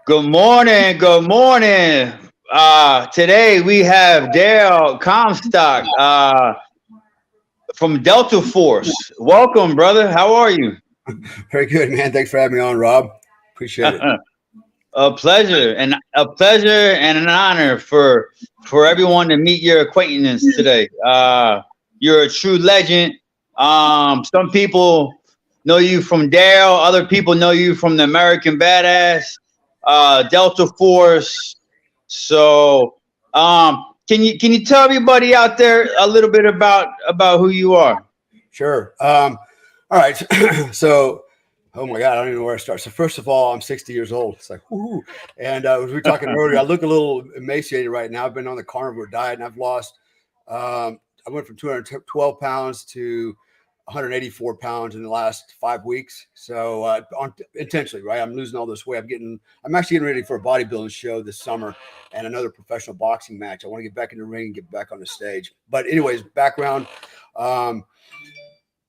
Good morning. Good morning. Today we have Dale Comstock from Delta Force. Welcome, brother. How are you? Very good, man. Thanks for having me on, Rob. Appreciate it. A pleasure and an honor for everyone to meet your acquaintance today. You're a true legend. Some people know you from Dale. Other people know you from the American Badass, Delta Force. So, can you tell everybody out there a little bit about who you are? Sure. All right. So, oh my God, I don't even know where to start. So, first of all, I'm 60 years old. It's like, woohoo. And as we were talking earlier, I look a little emaciated right now. I've been on the carnivore diet and I've lost, I went from 212 pounds to 184 pounds in the last 5 weeks. So, intentionally, right? I'm losing all this weight. I'm actually getting ready for a bodybuilding show this summer and another professional boxing match. I want to get back in the ring and get back on the stage. But, anyways, background. Um,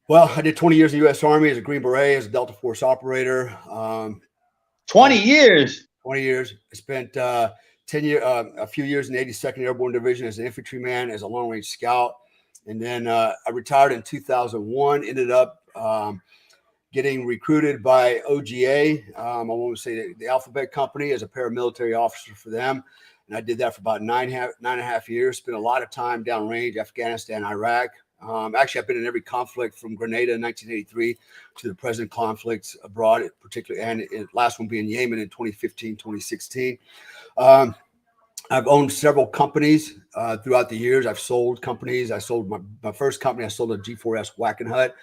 well, I did 20 years in the U.S. Army as a Green Beret, as a Delta Force operator. 20 years. 20 years. I spent a few years in the 82nd Airborne Division as an infantryman, as a long-range scout. And then I retired in 2001, ended up getting recruited by OGA. I want to say the Alphabet Company as a paramilitary officer for them. And I did that for about nine and a half years, spent a lot of time downrange, Afghanistan, Iraq. Actually, I've been in every conflict from Grenada in 1983 to the present conflicts abroad, particularly, and last one being Yemen in 2015, 2016. I've owned several companies throughout the years. I've sold companies. I sold my first company. I sold a G4S Whack and Hut.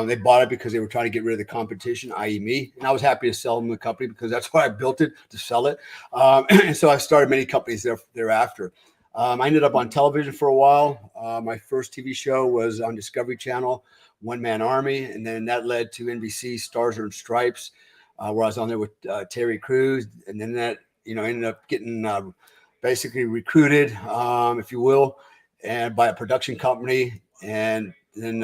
They bought it because they were trying to get rid of the competition, i.e. me. And I was happy to sell them the company because that's why I built it, to sell it. And so I started many companies thereafter. I ended up on television for a while. My first TV show was on Discovery Channel, One Man Army. And then that led to NBC Stars and Stripes, where I was on there with Terry Crews. And then that, ended up getting basically recruited, if you will, and by a production company. And then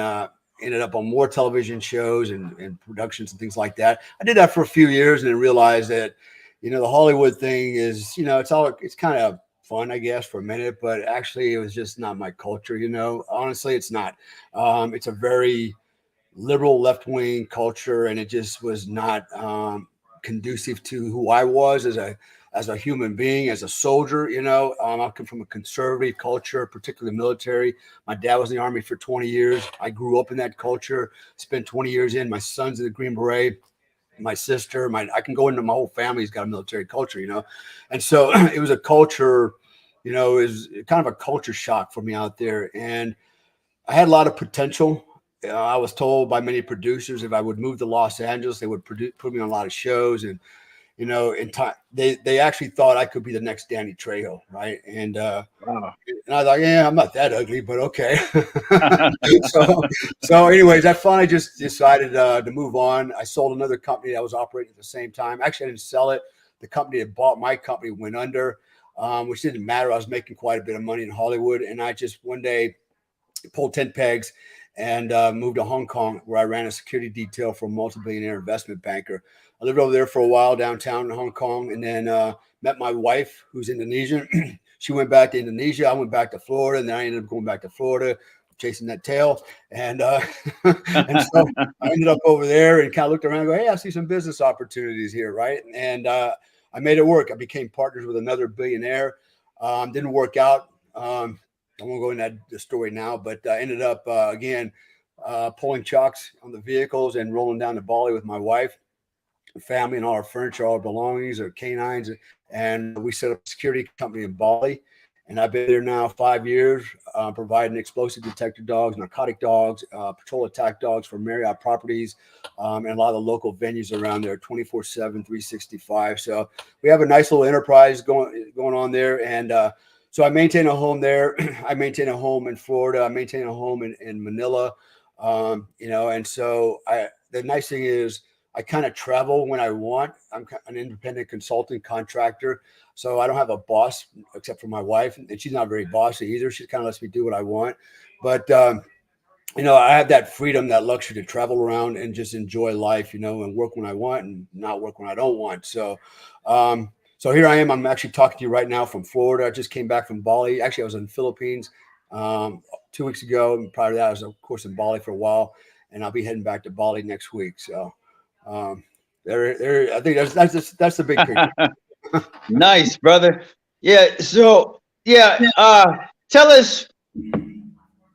ended up on more television shows and productions and things like that. I did that for a few years and then realized that, the Hollywood thing is, it's kind of fun, I guess, for a minute, but actually it was just not my culture. Honestly, it's not. It's a very liberal left-wing culture, and it just was not conducive to who I was as a human being, as a soldier. I come from a conservative culture, particularly military. My dad was in the Army for 20 years. I grew up in that culture, spent 20 years in. My son's in the Green Beret. My sister, I can go into my whole family's got a military culture, and so it was a culture, it was kind of a culture shock for me out there. And I had a lot of potential. I was told by many producers if I would move to Los Angeles, they would put me on a lot of shows. And in time, they actually thought I could be the next Danny Trejo, right? And Wow. and I was like, yeah, I'm not that ugly, but okay. so anyways, I finally just decided to move on. I sold another company that was operating at the same time. Actually, I didn't sell it. The company that bought my company went under, which didn't matter. I was making quite a bit of money in Hollywood, and I just one day pulled 10 pegs and moved to Hong Kong, where I ran a security detail for a multi-billionaire investment banker. I lived over there for a while downtown in Hong Kong, and then met my wife, who's Indonesian. She went back to Indonesia. I went back to Florida, and then I ended up going back to Florida, chasing that tail. And and so I ended up over there and kind of looked around and go, hey, I see some business opportunities here, right? And I made it work. I became partners with another billionaire. Didn't work out. I won't go into the story now, but I ended up, again, pulling chocks on the vehicles and rolling down to Bali with my wife, family, and all our furniture, all our belongings, our canines. And we set up a security company in Bali. And I've been there now 5 years, providing explosive detector dogs, narcotic dogs, patrol attack dogs for Marriott properties, and a lot of the local venues around there, 24/7, 365. So we have a nice little enterprise going on there. And so I maintain a home there. I maintain a home in Florida. I maintain a home in Manila. And so the nice thing is I kind of travel when I want. I'm an independent consulting contractor. So I don't have a boss except for my wife, and she's not very bossy either. She kind of lets me do what I want. But I have that freedom, that luxury to travel around and just enjoy life, and work when I want and not work when I don't want. So here I am. I'm actually talking to you right now from Florida. I just came back from Bali. Actually, I was in the Philippines 2 weeks ago. And prior to that, I was, of course, in Bali for a while, and I'll be heading back to Bali next week. So um, I think that's the big picture. Nice, brother. Yeah. So yeah, tell us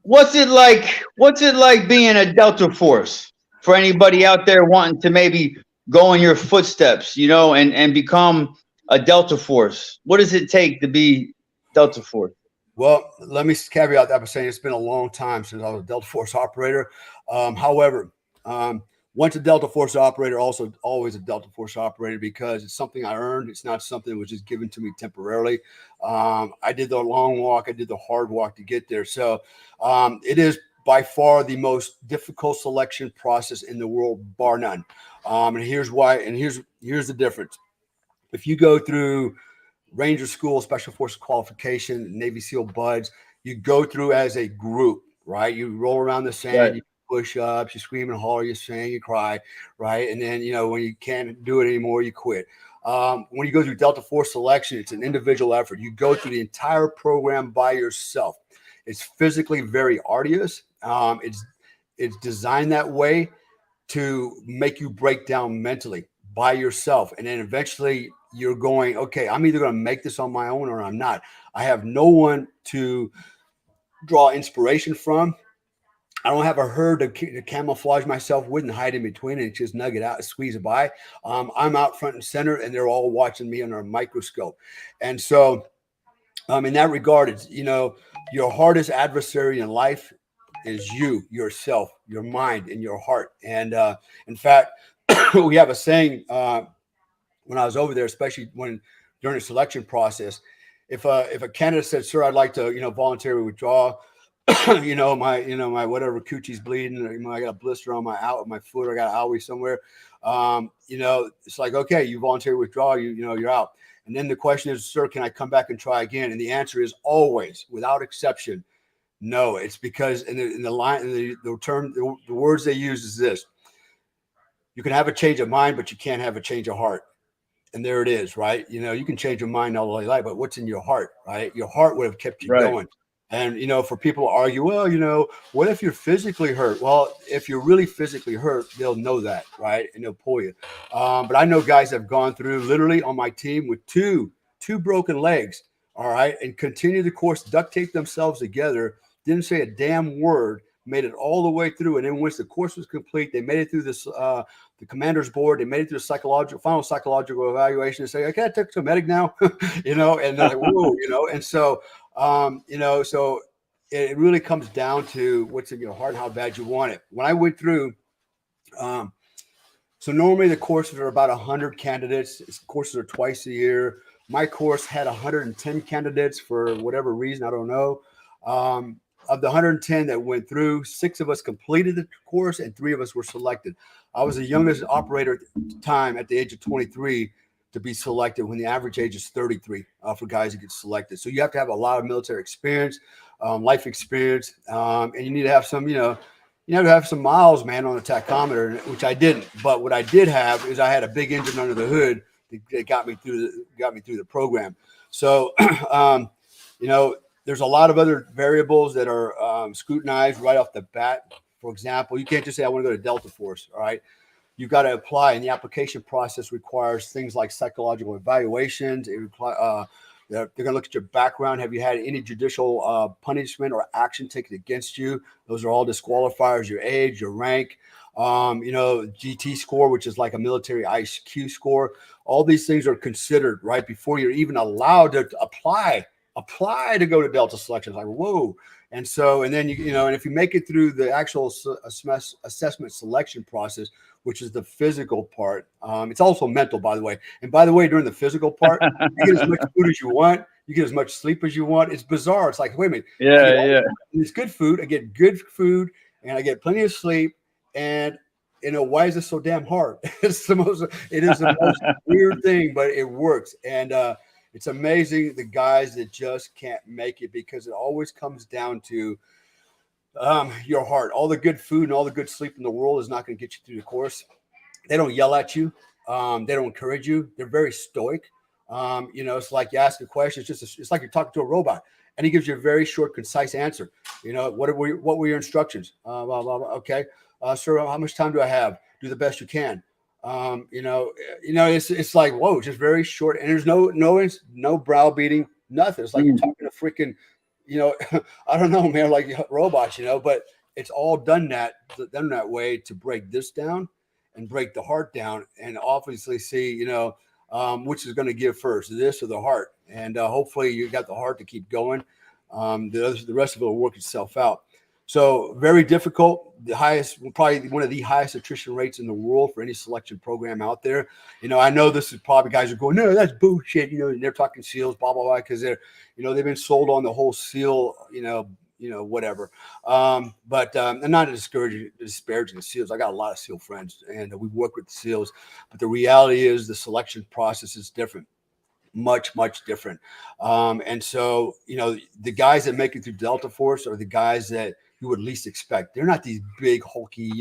what's it like being a Delta Force for anybody out there wanting to maybe go in your footsteps, and become a Delta Force. What does it take to be Delta Force? Well, let me caveat that by saying it's been a long time since I was a Delta Force operator. However, once a Delta Force operator, also always a Delta Force operator, because it's something I earned. It's not something that was just given to me temporarily. I did the long walk. I did the hard walk to get there. So it is by far the most difficult selection process in the world, bar none. And here's why. And here's the difference. If you go through Ranger School, Special Forces qualification, Navy SEAL buds, you go through as a group, right? You roll around the Right. sand, you push ups, you scream and holler, you sing, you cry, right? And then, when you can't do it anymore, you quit. When you go through Delta Force selection, it's an individual effort. You go through the entire program by yourself. It's physically very arduous. It's designed that way to make you break down mentally by yourself. And then eventually you're going, okay, I'm either going to make this on my own or I'm not. I have no one to draw inspiration from. I don't have a herd to camouflage myself with and hide in between and just nug it out and squeeze it by. I'm out front and center, and they're all watching me under a microscope. And so, in that regard, it's, your hardest adversary in life is you, yourself, your mind, and your heart. And in fact, we have a saying when I was over there, especially during the selection process. If a candidate said, "Sir, I'd like to voluntarily withdraw," my whatever coochie's bleeding, or I got a blister on my foot, or I got an owie somewhere, it's like, okay, you voluntarily withdraw, you're out. And then the question is, "Sir, can I come back and try again?" And the answer is always, without exception, no. It's because in the line, the term, the words they use is this: you can have a change of mind, but you can't have a change of heart. And there it is, right? You can change your mind all you like, but what's in your heart, right? Your heart would have kept you Right. going. And, for people to argue, well, what if you're physically hurt? Well, if you're really physically hurt, they'll know that, right? And they'll pull you. But I know guys have gone through, literally on my team, with two broken legs, all right, and continue the course, duct tape themselves together, didn't say a damn word, made it all the way through. And then once the course was complete, they made it through this the commander's board. They made it through the final psychological evaluation, and say, "Okay, I took some medic now," and they're like, "Whoa," and so, so it really comes down to what's in your heart and how bad you want it. When I went through, so normally the courses are about 100 candidates. Courses are twice a year. My course had 110 candidates for whatever reason, I don't know. Of the 110 that went through, 6 of us completed the course and 3 of us were selected. I was the youngest operator at the time, at the age of 23, to be selected, when the average age is 33 for guys to get selected. So you have to have a lot of military experience, life experience, and you need to have some, you have to have some miles, man, on the tachometer, which I didn't. But what I did have is I had a big engine under the hood that got me through the program. So, there's a lot of other variables that are scrutinized right off the bat. For example, you can't just say, "I want to go to Delta Force." All right. You've got to apply, and the application process requires things like psychological evaluations. They're going to look at your background. Have you had any judicial punishment or action taken against you? Those are all disqualifiers: your age, your rank, GT score, which is like a military IQ score. All these things are considered right before you're even allowed to apply to go to Delta selection. It's like, whoa. And so, and then, and if you make it through the actual assessment selection process, which is the physical part, it's also mental, by the way. And by the way, during the physical part, you get as much food as you want. You get as much sleep as you want. It's bizarre. It's like, wait a minute. Yeah. It's good food. I get good food and I get plenty of sleep. And, why is this so damn hard? It is the most weird thing, but it works. And, it's amazing the guys that just can't make it, because it always comes down to Your heart. All the good food and all the good sleep in the world is not going to get you through the course. They don't yell at you. They don't encourage you. They're very stoic. It's like you ask a question. It's like you're talking to a robot, and he gives you a very short, concise answer. What were your instructions? Blah, blah, blah. Okay, sir, how much time do I have? Do the best you can. It's like, whoa, just very short, and there's no browbeating, nothing. It's like you're talking to freaking, I don't know, man, like robots, but it's all done that way to break this down and break the heart down, and obviously see, which is going to give first, this or the heart, and hopefully you got the heart to keep going. The rest of it will work itself out. So very difficult. Probably one of the highest attrition rates in the world for any selection program out there. I know this is probably guys are going, no, that's bullshit. And they're talking SEALs, blah blah blah, because they've been sold on the whole SEAL, whatever. But I'm not disparaging the SEALs. I got a lot of SEAL friends, and we work with the SEALs. But the reality is, the selection process is different. Much different. And so, the guys that make it through Delta Force are the guys that you would least expect. They're not these big, hulky,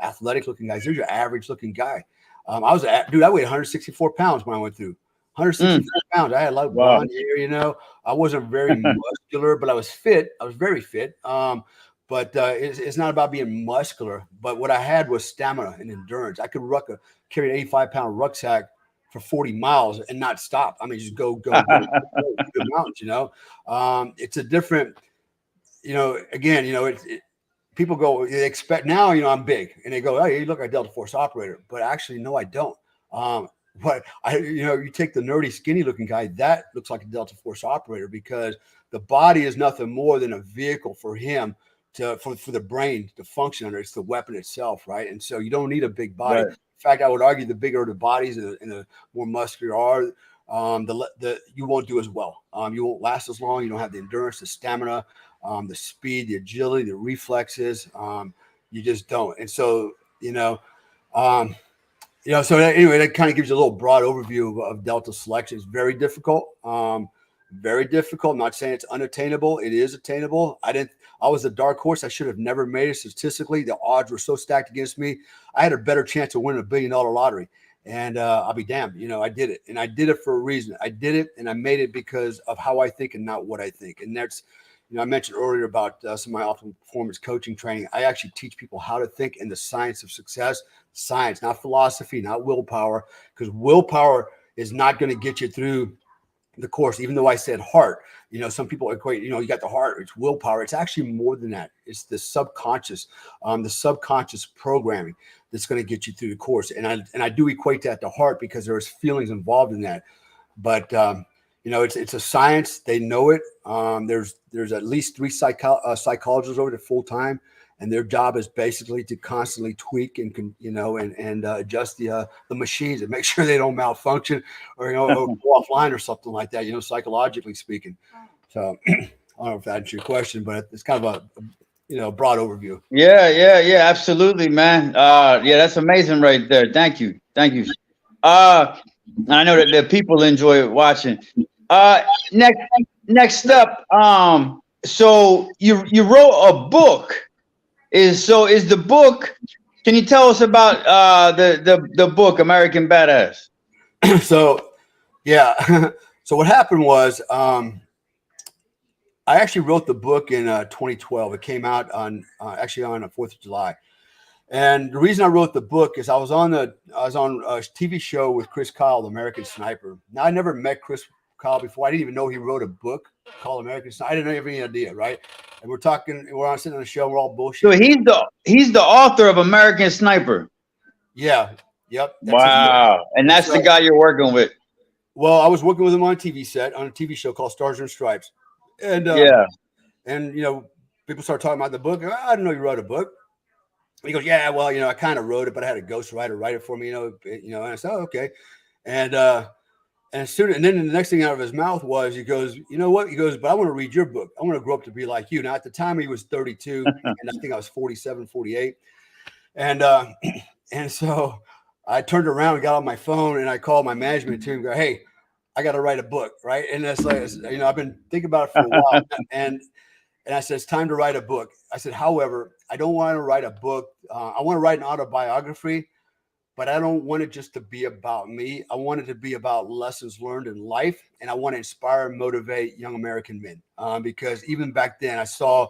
athletic looking guys. They're your average looking guy. I weighed 164 pounds when I went through. 164 pounds. I had a lot of blonde hair, I wasn't very muscular, but I was fit. I was very fit. But it's not about being muscular. But what I had was stamina and endurance. I could carry an 85-pound rucksack for 40 miles and not stop. I mean, just go the mountains, it's a different, again, people go, they expect now, I'm big, and they go, oh, you look like a Delta Force operator, but actually, no, I don't. But you take the nerdy, skinny looking guy, that looks like a Delta Force operator, because the body is nothing more than a vehicle for him for the brain to function under. It's the weapon itself, right? And so you don't need a big body. Right. In fact, I would argue the bigger the bodies and the more muscular are, you won't do as well. You won't last as long. You don't have the endurance, the stamina, the speed, the agility, the reflexes. You just don't. And so, anyway, that kind of gives you a little broad overview of Delta selection. It's very difficult. Very difficult. I'm not saying it's unattainable. It is attainable. I was a dark horse. I should have never made it statistically. The odds were so stacked against me. I had a better chance of winning $1 billion lottery. And I'll be damned. I did it. And I did it for a reason. I did it and I made it because of how I think and not what I think. And that's, I mentioned earlier about some of my optimal performance coaching training. I actually teach people how to think in the science of success. Science, not philosophy, not willpower, because willpower is not going to get you through the course. Even though I said heart, some people equate, you got the heart, it's willpower. It's actually more than that. It's the subconscious programming that's going to get you through the course. And I do equate that to heart because there's feelings involved in that. But it's a science. They know it. There's at least 3 psychologists over there full time, and their job is basically to constantly tweak and adjust the machines and make sure they don't malfunction or go offline or something like that. Psychologically speaking. So I don't know if that answers your question, but it's kind of a broad overview. Yeah, absolutely, man. That's amazing right there. Thank you. I know that the people enjoy watching. Next up, so you wrote a book. Is the book? Can you tell us about the book American Badass? So what happened was I actually wrote the book in 2012. It came out on the 4th of July. And the reason I wrote the book is I was on a TV show with Chris Kyle, the American Sniper. Now, I never met Chris Kyle before. I didn't even know he wrote a book called American Sniper. I didn't have any idea, right? And we're sitting on the show, we're all bullshit. So he's the author of American Sniper. Yeah. Yep. Wow. And that's the guy you're working with. Well, I was working with him on a TV set on a TV show called Stars and Stripes. And people started talking about the book. I didn't know you wrote a book. He goes, yeah, well, I kind of wrote it, but I had a ghostwriter write it for me, and I said, oh, okay. And then the next thing out of his mouth was, he goes, you know what? He goes, but I want to read your book. I want to grow up to be like you. Now, at the time, he was 32, and I think I was 47, 48. And so I turned around and got on my phone, and I called my management team and go, hey, I got to write a book, right? And that's like, I've been thinking about it for a while. And And I said, it's time to write a book. I said, however, I don't want to write a book. I want to write an autobiography, but I don't want it just to be about me. I want it to be about lessons learned in life. And I want to inspire and motivate young American men. Because even back then I saw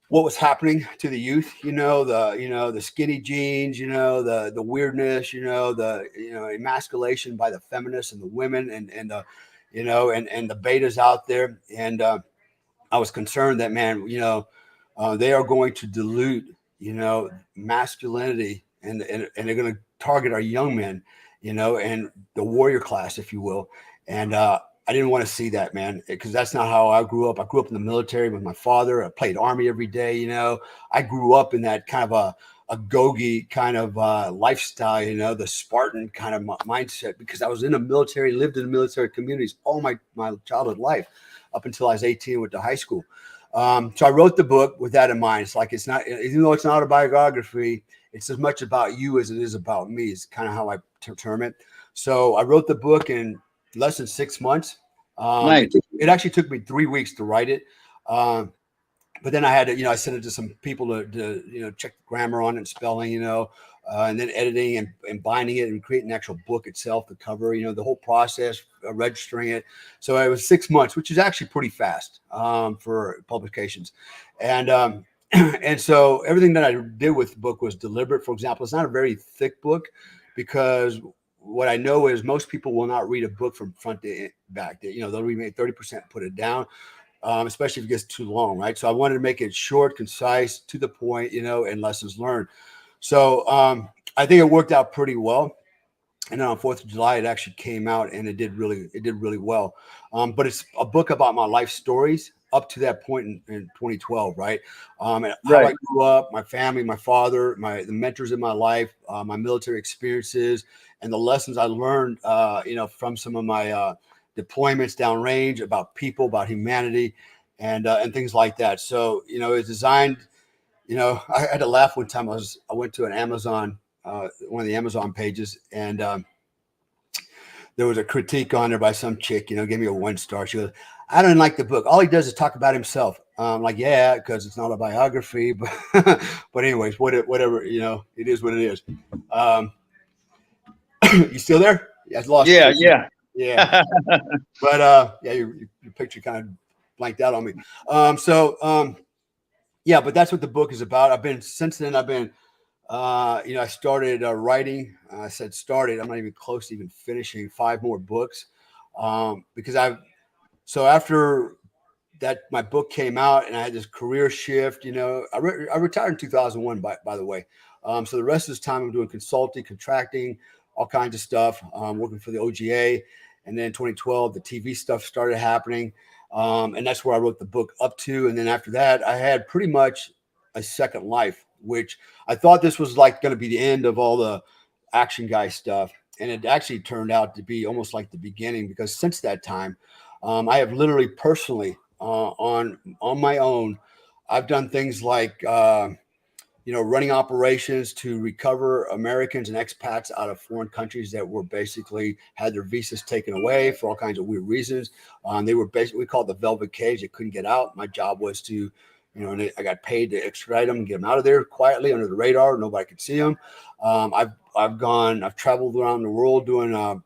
what was happening to the youth, the skinny jeans, the weirdness, the emasculation by the feminists and the women and the betas out there. And I was concerned that, man, they are going to dilute, masculinity and they're going to target our young men, and the warrior class, if you will. And I didn't want to see that, man, because that's not how I grew up. I grew up in the military with my father. I played Army every day. I grew up in that kind of a go-gi kind of lifestyle, the Spartan kind of mindset, because I was in the military, lived in the military communities all my childhood life up until I was 18, went to high school. So I wrote the book with that in mind. It's like, it's not, even though it's not a biography, it's as much about you as it is about me, is kind of how I term it. So I wrote the book in less than 6 months. Nice. It actually took me 3 weeks to write it. But then I had to, I sent it to some people to check the grammar on it and spelling, and then editing and binding it and creating an actual book itself, the cover, the whole process, registering it. So it was 6 months, which is actually pretty fast for publications. And and so everything that I did with the book was deliberate. For example, it's not a very thick book, because what I know is most people will not read a book from front to back. They'll read maybe 30%, put it down. Especially if it gets too long, right? So I wanted to make it short, concise, to the point, and lessons learned. So I think it worked out pretty well. And then on 4th of July, it actually came out and it did really well. But it's a book about my life stories up to that point in 2012, right? And how I grew up, my family, my father, the mentors in my life, my military experiences, and the lessons I learned, from some of my deployments downrange, about people, about humanity, and things like that. So, it's designed, I had to laugh one time. I went to an Amazon, one of the Amazon pages, and there was a critique on there by some chick, gave me a 1 star. She goes, I don't like the book. All he does is talk about himself. I'm like, yeah, because it's not a biography, but but anyways, whatever, it is what it is. You still there? Yeah, I lost you. Yeah. But yeah, your picture kind of blanked out on me. Yeah, but that's what the book is about. Since then I've been I started writing. I said started. I'm not even close to even finishing 5 more books, because after that my book came out and I had this career shift. I retired in 2001, by the way. So the rest of this time I'm doing consulting, contracting, all kinds of stuff, working for the OGA. And then in 2012, the TV stuff started happening. And that's where I wrote the book up to. And then after that, I had pretty much a second life, which I thought this was like going to be the end of all the action guy stuff. And it actually turned out to be almost like the beginning, because since that time, I have literally personally on my own, I've done things like, running operations to recover Americans and expats out of foreign countries that were basically had their visas taken away for all kinds of weird reasons. They were basically called the velvet cage. They couldn't get out. My job was to, I got paid to extradite them and get them out of there quietly under the radar. Nobody could see them. I've traveled around the world doing a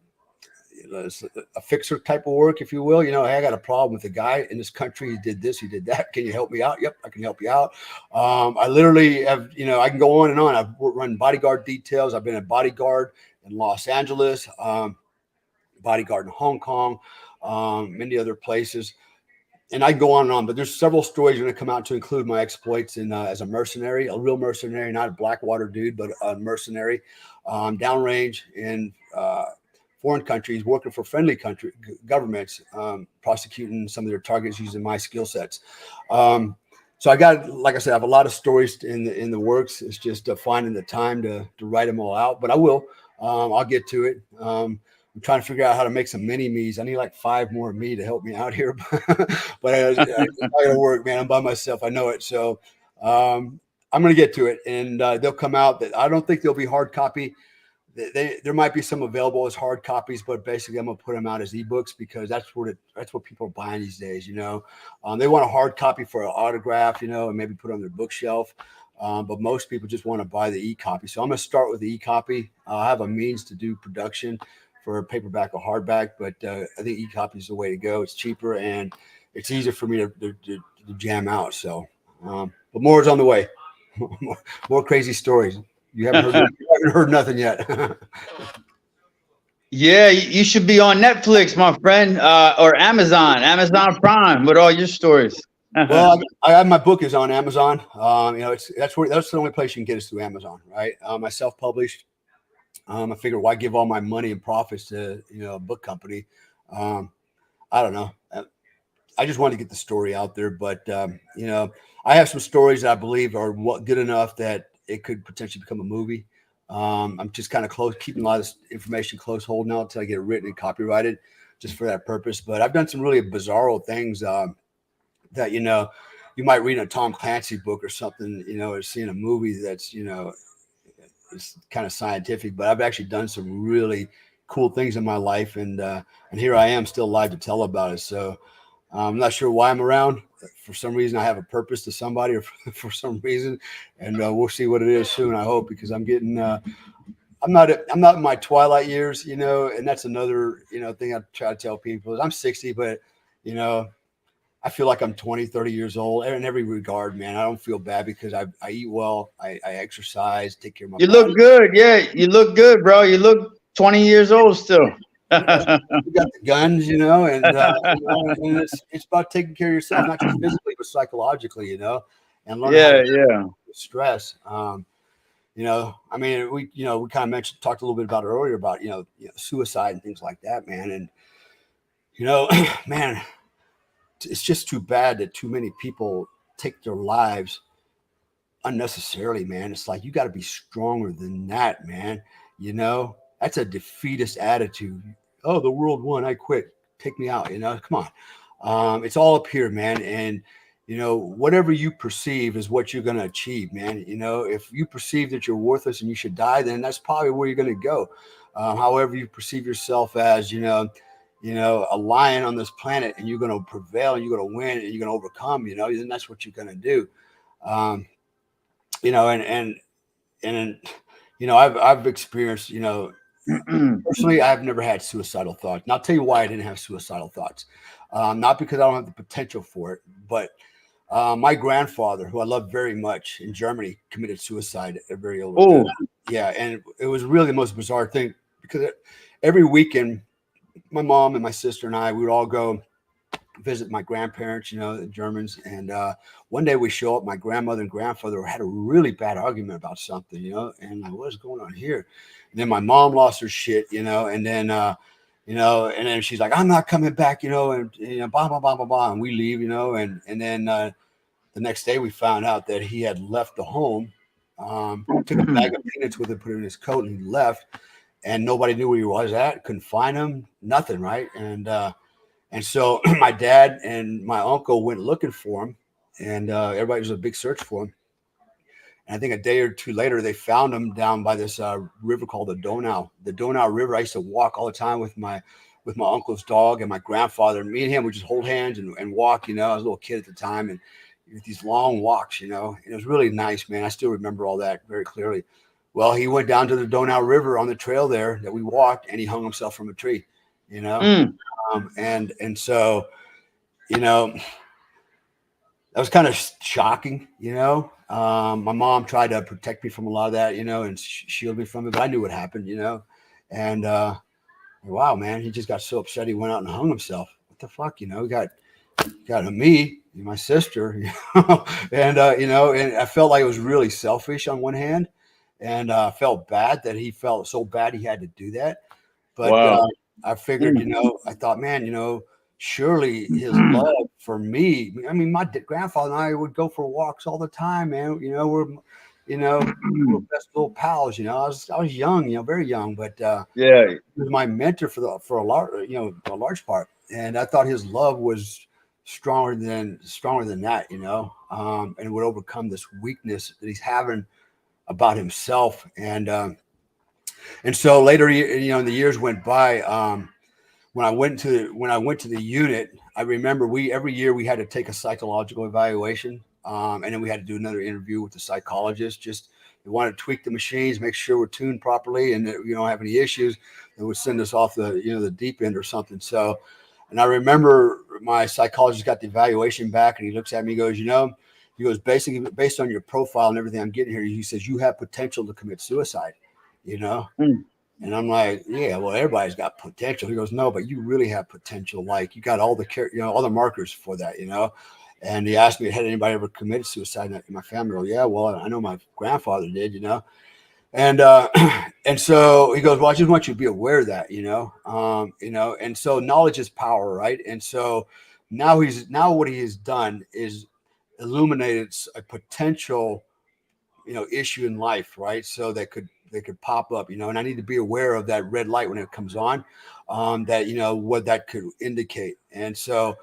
fixer type of work, if you will. Hey, I got a problem with a guy in this country. He did this, he did that. Can you help me out? Yep, I can help you out. I literally have, I can go on and on. I've run bodyguard details. I've been a bodyguard in Los Angeles, bodyguard in Hong Kong, many other places. And I can go on and on, but there's several stories going to come out to include my exploits as a mercenary, a real mercenary, not a Blackwater dude, but a mercenary, downrange in foreign countries, working for friendly country governments, prosecuting some of their targets using my skill sets. So I got, like I said, I have a lot of stories in the works. It's just finding the time to write them all out, but I will. I'll get to it. I'm trying to figure out how to make some mini me's. I need like 5 more of me to help me out here, but it's not gonna work, man. I'm by myself. I know it. So I'm gonna get to it, and they'll come out. I don't think they'll be hard copy. there might be some available as hard copies, but basically I'm gonna put them out as ebooks because that's what people are buying these days. They want a hard copy for an autograph, and maybe put it on their bookshelf. But most people just want to buy the e-copy. So I'm gonna start with the e-copy. I have a means to do production for a paperback or hardback, but I think e-copy is the way to go. It's cheaper and it's easier for me to jam out. So, but more is on the way. More crazy stories. You haven't heard nothing yet. Yeah, you should be on Netflix, my friend, or Amazon Prime with all your stories. Well, I have my book is on Amazon. That's the only place you can get us through Amazon, right? I self-published. I figured why give all my money and profits to a book company. I don't know. I just wanted to get the story out there, but I have some stories that I believe are good enough that it could potentially become a movie. I'm just kind of keeping a lot of this information close hold now until I get it written and copyrighted, just for that purpose. But I've done some really bizarro things that you might read in a Tom Clancy book or something, or see in a movie that's it's kind of scientific. But I've actually done some really cool things in my life, and here I am still alive to tell about it. So I'm not sure why I'm around. For some reason, I have a purpose to somebody, or for some reason, and we'll see what it is soon. I hope, because I'm getting. I'm not in my twilight years, and that's another thing I try to tell people is I'm 60, but I feel like I'm 20, 30 years old in every regard, man. I don't feel bad because I eat well, I exercise, take care of my You body. look good. Yeah, you look good, bro. You look 20 years old still. We got the guns, and it's about taking care of yourself, not just physically, but psychologically, and learning how to Yeah. stress. I mean, we kind of talked a little bit about it earlier about, suicide and things like that, man. And, man, it's just too bad that too many people take their lives unnecessarily, man. It's like, you got to be stronger than that, man. That's a defeatist attitude. Oh, the world won, I quit. Take me out, come on. It's all up here, man. And, whatever you perceive is what you're going to achieve, man. If you perceive that you're worthless and you should die, then that's probably where you're going to go. However you perceive yourself as, a lion on this planet, and you're going to prevail, and you're going to win, and you're going to overcome, then that's what you're going to do. I've experienced, personally, I've never had suicidal thoughts. And I'll tell you why I didn't have suicidal thoughts. Not because I don't have the potential for it, but my grandfather, who I love very much, in Germany, committed suicide at a very old age. Yeah, and it was really the most bizarre thing, because every weekend, my mom and my sister and I, we would all go visit my grandparents, the Germans. And one day we show up, my grandmother and grandfather had a really bad argument about something, and like, what's going on here? And then my mom lost her shit, and then, and then she's like, I'm not coming back, and blah, blah, blah, blah, blah. And we leave, and then the next day we found out that he had left the home, took a bag of peanuts with him, put it in his coat, and he left. And nobody knew where he was at, couldn't find him, nothing, right? And so my dad and my uncle went looking for him, and everybody was a big search for him. And I think a day or two later, they found him down by this river called the Donau. The Donau River. I used to walk all the time with my uncle's dog and my grandfather. And me and him would just hold hands and walk. I was a little kid at the time, and these long walks. And it was really nice, man. I still remember all that very clearly. Well, he went down to the Donau River on the trail there that we walked, and he hung himself from a tree. And so, that was kind of shocking, my mom tried to protect me from a lot of that, and shield me from it, but I knew what happened, and, wow, man, he just got so upset. He went out and hung himself. What the fuck, he got me, my sister, and, and I felt like it was really selfish on one hand, and I felt bad that he felt so bad he had to do that. But, wow. I figured, I thought, man, surely his love for me. I mean, my grandfather and I would go for walks all the time, man. We're best little pals. I was young, very young, but he was my mentor for a large part. And I thought his love was stronger than that, and would overcome this weakness that he's having about himself. And And so later, the years went by. When I went to the unit, I remember every year we had to take a psychological evaluation, and then we had to do another interview with the psychologist. Just we wanted to tweak the machines, make sure we're tuned properly, and that we don't have any issues. That would send us off the deep end or something. So, and I remember my psychologist got the evaluation back, and he looks at me, and goes, he goes, basically based on your profile and everything I'm getting here, he says you have potential to commit suicide. Mm. And I'm like, yeah, well, everybody's got potential. He goes, no, but you really have potential. Like you got all the markers for that, And he asked me, had anybody ever committed suicide in my family? Well, yeah, well, I know my grandfather did, And and so he goes, well, I just want you to be aware of that, And so knowledge is power, right? And so now what he has done is illuminated a potential issue in life, right? So they could pop up, and I need to be aware of that red light when it comes on, that what that could indicate. And so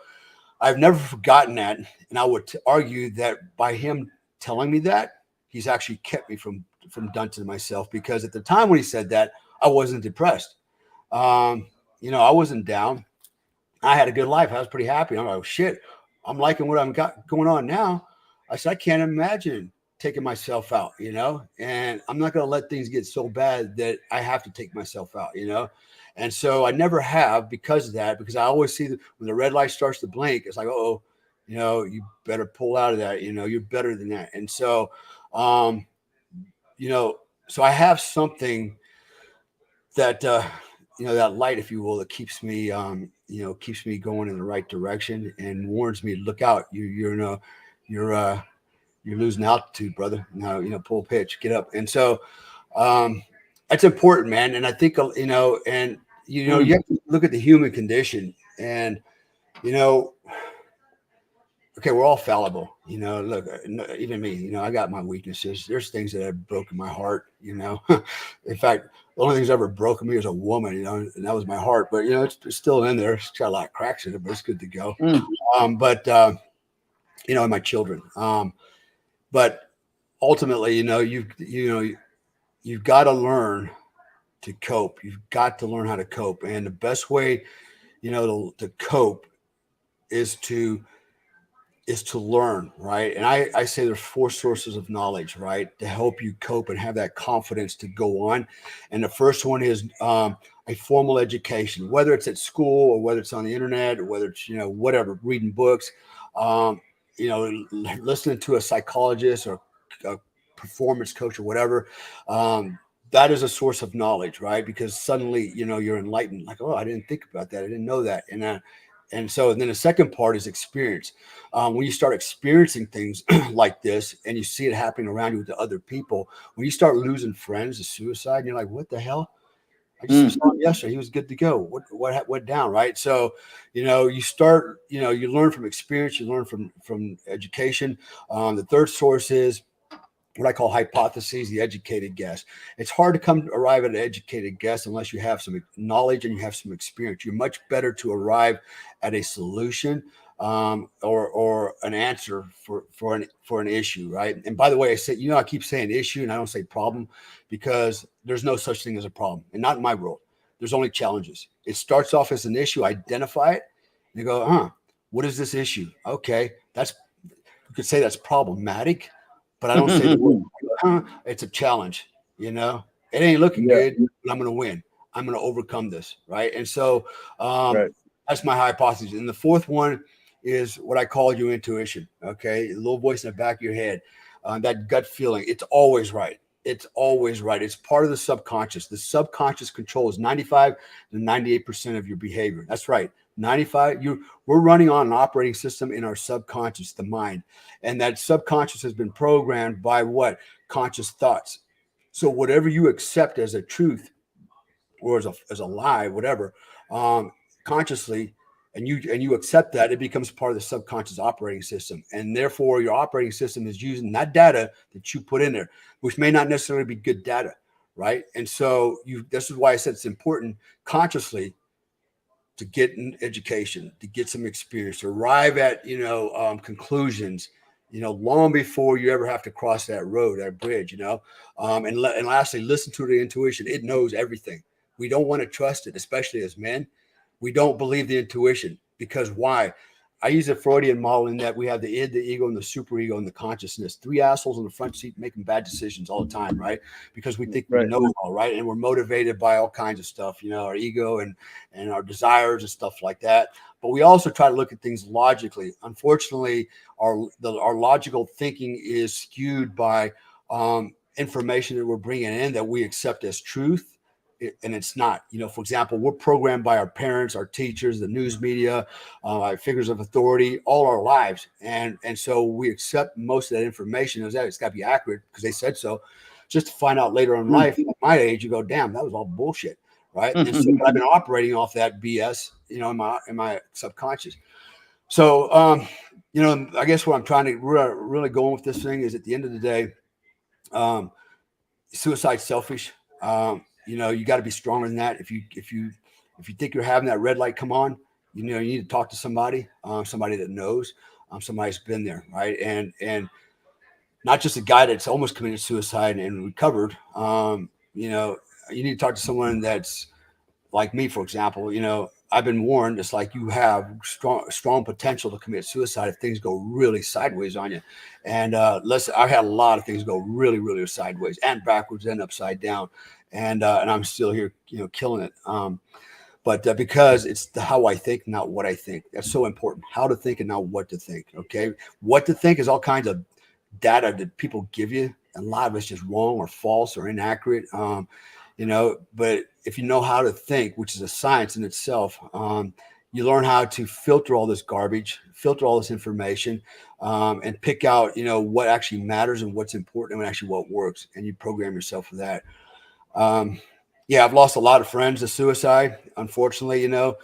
I've never forgotten that, and I would argue that by him telling me that, he's actually kept me from dunking myself, because at the time when he said that, I wasn't depressed. I wasn't down. I had a good life. I was pretty happy. I'm like, oh, shit, I'm liking what I've got going on now. I said, I can't imagine taking myself out, and I'm not going to let things get so bad that I have to take myself out, And so I never have, because of that, because I always see that when the red light starts to blink, it's like, oh, you better pull out of that, you're better than that. And so, so I have something that, that light, if you will, that keeps me, keeps me going in the right direction and warns me, look out, you're losing altitude, brother. Now, pull pitch, get up. And so, that's important, man. And I think, and, you have to look at the human condition, and, okay, we're all fallible, look, even me, I got my weaknesses. There's things that have broken my heart, in fact, the only thing's ever broken me as a woman, and that was my heart, but, it's still in there. It's got a lot of cracks in it, but it's good to go. But, and my children, but ultimately, you've got to learn to cope. You've got to learn how to cope. And the best way, to cope is to learn, right? And I say there's 4 sources of knowledge, right, to help you cope and have that confidence to go on. And the first one is a formal education, whether it's at school or whether it's on the internet or whether it's, whatever, reading books, listening to a psychologist or a performance coach or whatever. That is a source of knowledge, right? Because suddenly, you're enlightened, like, oh, I didn't think about that. I didn't know that. And so then the second part is experience. When you start experiencing things like this and you see it happening around you with the other people, when you start losing friends to suicide, and you're like, what the hell? I just saw him yesterday. He was good to go. What went down, right? So, you start, you learn from experience, you learn from education. The third source is what I call hypotheses, the educated guess. It's hard to arrive at an educated guess unless you have some knowledge and you have some experience. You're much better to arrive at a solution or an answer for an issue, right? And by the way, I say, I keep saying issue and I don't say problem, because there's no such thing as a problem, and not in my world. There's only challenges. It starts off as an issue, identify it, and you go, what is this issue? Okay, you could say that's problematic, but I don't say the word. It's a challenge, It ain't looking good, but I'm going to win. I'm going to overcome this, right? And so that's my hypothesis. And the fourth one is what I call your intuition, okay? A little voice in the back of your head, that gut feeling. It's always right. It's always right. It's part of the subconscious. The subconscious controls 95 to 98% of your behavior. That's right. 95, we're running on an operating system in our subconscious, the mind. And that subconscious has been programmed by what? Conscious thoughts. So whatever you accept as a truth or as a lie, whatever, consciously, and you accept that, it becomes part of the subconscious operating system. And therefore your operating system is using that data that you put in there, which may not necessarily be good data, right? And so this is why I said it's important consciously to get an education, to get some experience, to arrive at, conclusions, long before you ever have to cross that road, that bridge, and lastly, listen to the intuition. It knows everything. We don't want to trust it, especially as men. We don't believe the intuition because why? I use a Freudian model in that we have the id, the ego, and the superego and the consciousness. Three assholes in the front seat making bad decisions all the time, right? Because we think we know it all, right? And we're motivated by all kinds of stuff, our ego and our desires and stuff like that. But we also try to look at things logically. Unfortunately, our logical thinking is skewed by information that we're bringing in that we accept as truth. And it's not, for example, we're programmed by our parents, our teachers, the news media, our figures of authority, all our lives. And so we accept most of that information as that it's got to be accurate because they said so, just to find out later in life, at my age, you go, damn, that was all bullshit. Right. And so I've been operating off that BS, in my subconscious. So, I guess what I'm trying to really go with this thing is at the end of the day, suicide's selfish. You got to be stronger than that. If you think you're having that red light come on, you need to talk to somebody that knows, somebody's been there, right? And not just a guy that's almost committed suicide and recovered. You need to talk to someone that's like me, for example. I've been warned. It's like you have strong potential to commit suicide if things go really sideways on you. And I've had a lot of things go really, really sideways and backwards and upside down. And I'm still here, killing it. But because it's how I think, not what I think. That's so important. How to think and not what to think. Okay, what to think is all kinds of data that people give you. A lot of it's just wrong or false or inaccurate. But if you know how to think, which is a science in itself, you learn how to filter all this garbage, filter all this information, and pick out, what actually matters and what's important and actually what works. And you program yourself for that. I've lost a lot of friends to suicide. Unfortunately, I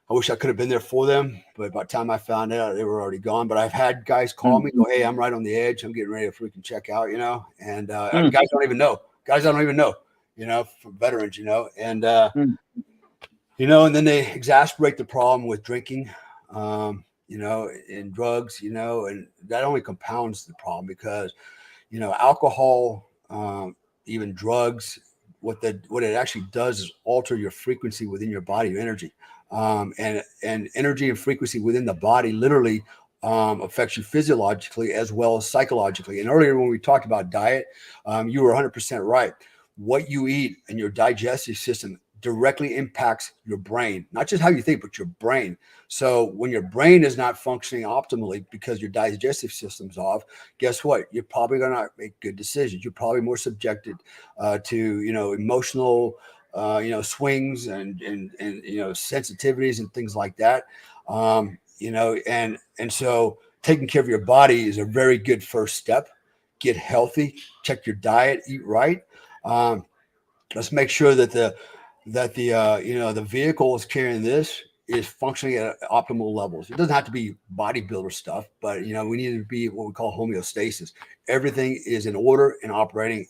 wish I could have been there for them, but by the time I found out, they were already gone. But I've had guys call me, go, "Hey, I'm right on the edge. I'm getting ready to freaking check out," and guys don't even know. Guys I don't even know, for veterans, and and then they exasperate the problem with drinking, and drugs, and that only compounds the problem because, alcohol, even drugs, what it actually does is alter your frequency within your body, your energy, and energy and frequency within the body literally affects you physiologically as well as psychologically. And earlier when we talked about diet, you were 100% right. What you eat and your digestive system directly impacts your brain, not just how you think, but your brain. So when your brain is not functioning optimally because your digestive system's off, guess what? You're probably going to make good decisions. You're probably more subjected to, emotional, swings and sensitivities and things like that. And so taking care of your body is a very good first step. Get healthy, check your diet, eat right. Let's make sure that the vehicle is carrying this is functioning at optimal levels. It doesn't have to be bodybuilder stuff, but we need to be what we call homeostasis. Everything is in order and operating,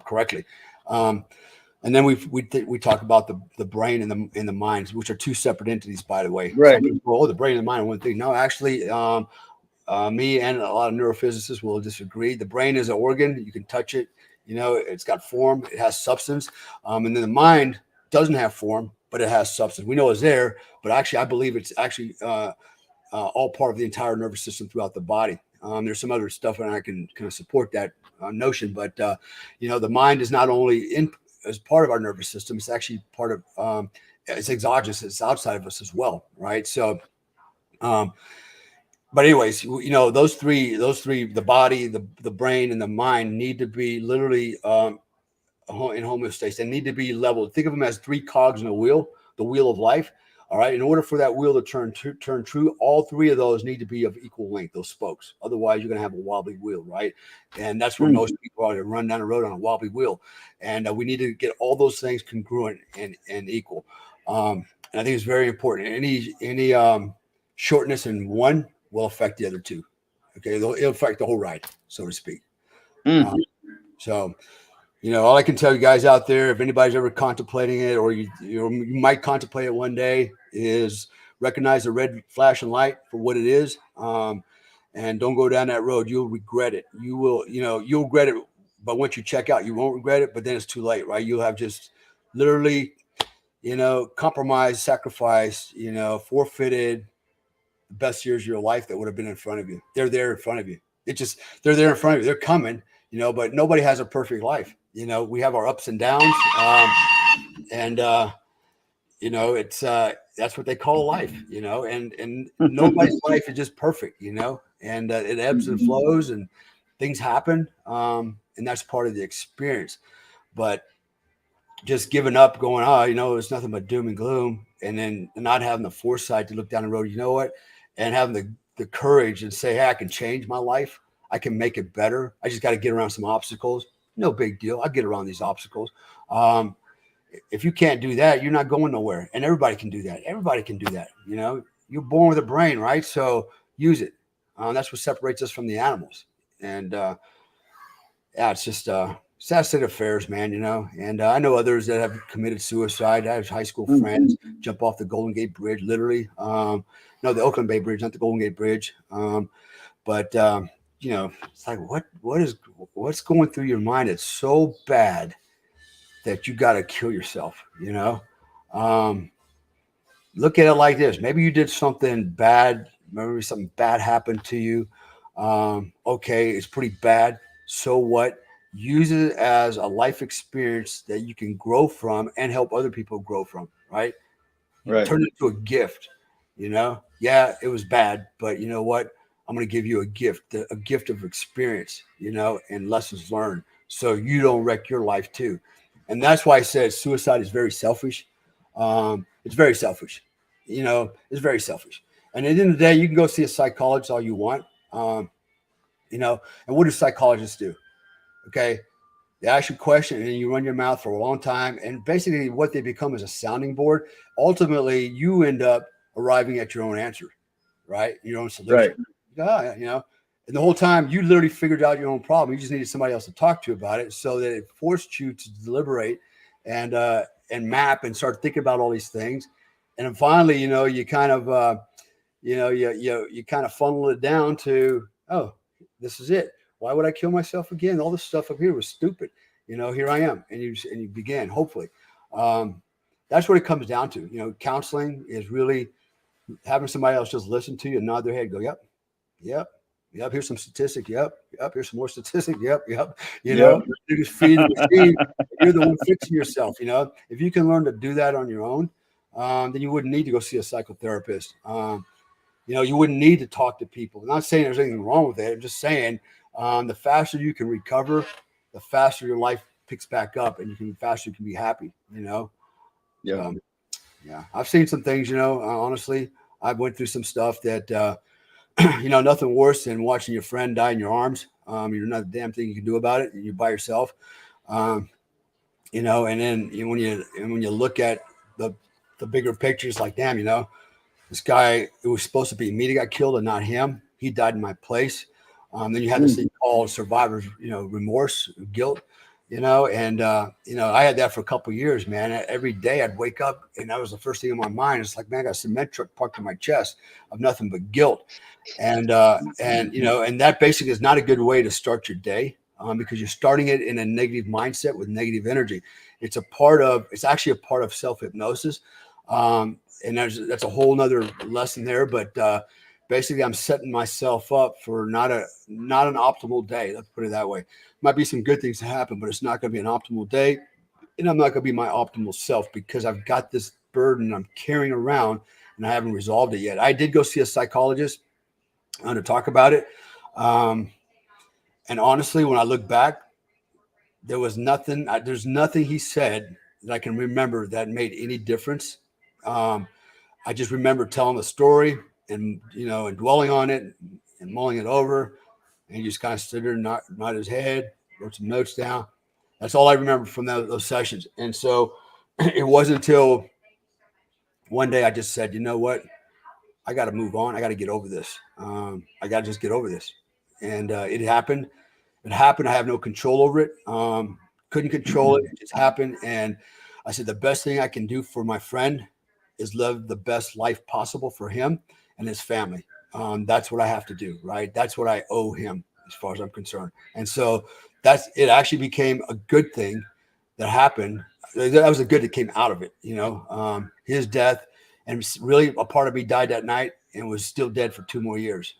correctly. And then we talk about the brain and the minds, which are two separate entities, by the way. Right. Some people, the brain and the mind are one thing. No, actually, me and a lot of neurophysicists will disagree. The brain is an organ. You can touch it. It's got form, it has substance. And then the mind doesn't have form, but it has substance. We know it's there, but actually, I believe it's actually all part of the entire nervous system throughout the body. There's some other stuff, and I can kind of support that notion. But, the mind is not only as part of our nervous system, it's actually part of, it's exogenous, it's outside of us as well, right? So, but anyways, those three, the body, the brain, and the mind need to be literally in homeostasis. They need to be leveled. Think of them as three cogs in a wheel, the wheel of life. All right. In order for that wheel to turn true, all three of those need to be of equal length, those spokes. Otherwise, you're going to have a wobbly wheel, right? And that's where most people are to run down the road on a wobbly wheel. And we need to get all those things congruent and equal. And I think it's very important. Any shortness in one will affect the other two. Okay, it'll affect the whole ride, so to speak. So, all I can tell you guys out there, if anybody's ever contemplating it, or you might contemplate it one day, is recognize the red flashing light for what it is, and don't go down that road. You'll regret it. You'll regret it. But once you check out, you won't regret it. But then it's too late, right? You'll have just literally, compromised, sacrificed, forfeited the best years of your life that would have been in front of you. They're there in front of you. They're there in front of you. They're coming, but nobody has a perfect life. We have our ups and downs. And it's that's what they call life, and nobody's life is just perfect, and it ebbs and flows and things happen. And that's part of the experience. But just giving up, going, it's nothing but doom and gloom, and then not having the foresight to look down the road, and having the courage and say, hey, I can change my life. I can make it better. I just got to get around some obstacles. No big deal. I'll get around these obstacles. If you can't do that, you're not going nowhere. And everybody can do that. Everybody can do that. You're born with a brain, right? So use it. That's what separates us from the animals. And it's just sad state of affairs, man, And I know others that have committed suicide. I have high school friends jump off the Golden Gate Bridge, literally. No, the Oakland Bay Bridge, not the Golden Gate Bridge. But it's like, what's going through your mind? It's so bad that you got to kill yourself, Look at it like this. Maybe you did something bad. Maybe something bad happened to you. Okay, it's pretty bad. So what? Use it as a life experience that you can grow from and help other people grow from, right? Right. Turn it into a gift, Yeah, it was bad, but you know what? I'm going to give you a gift of experience, and lessons learned, so you don't wreck your life too. And that's why I said suicide is very selfish. It's very selfish. It's very selfish. And at the end of the day, you can go see a psychologist all you want. And what do psychologists do? Okay. They ask you a question and then you run your mouth for a long time. And basically what they become is a sounding board. Ultimately, you end up arriving at your own answer, right? Your own solution. Right. And the whole time you literally figured out your own problem. You just needed somebody else to talk to about it, so that it forced you to deliberate and map and start thinking about all these things. And then finally, you kind of, you kind of funnel it down to, oh, this is it. Why would I kill myself again? All this stuff up here was stupid. Here I am. And you begin, hopefully. That's what it comes down to. Counseling is really having somebody else just listen to you and nod their head, go, yep. Here's some statistic. Yep. Here's some more statistic. Yep. You just feed the machine. You're the one fixing yourself. If you can learn to do that on your own, then you wouldn't need to go see a psychotherapist. You wouldn't need to talk to people. I'm not saying there's anything wrong with it. I'm just saying the faster you can recover, the faster your life picks back up, and faster you can be happy. Yeah. I've seen some things. Honestly, I went through some stuff that. Nothing worse than watching your friend die in your arms. You're not a damn thing you can do about it. You're by yourself. And then when you look at the bigger picture, it's like, damn, this guy, it was supposed to be me that got killed and not him. He died in my place. Then you have this thing called survivor's, remorse, guilt, and I had that for a couple of years, man. Every day I'd wake up and that was the first thing in my mind. It's like, man, I got a cement truck parked in my chest of nothing but guilt. And that basically is not a good way to start your day, because you're starting it in a negative mindset with negative energy. It's actually a part of self-hypnosis. And that's a whole nother lesson there. But basically I'm setting myself up for not an optimal day. Let's put it that way. Might be some good things to happen, but it's not going to be an optimal day. And I'm not going to be my optimal self because I've got this burden I'm carrying around and I haven't resolved it yet. I did go see a psychologist to talk about it. And honestly, when I look back, there's nothing he said that I can remember that made any difference. I just remember telling the story and dwelling on it and mulling it over. And he just kind of stood there and nodded his head, wrote some notes down. That's all I remember from those sessions. And so it wasn't until one day I just said, you know what? I got to move on. I got to get over this. I got to just get over this. And it happened. It happened. I have no control over it. Couldn't control it. It just happened. And I said, the best thing I can do for my friend is live the best life possible for him and his family. That's what I have to do, right? That's what I owe him as far as I'm concerned. And so it actually became a good thing that happened. That was a good that came out of it, his death, and really a part of me died that night and was still dead for 2 more years.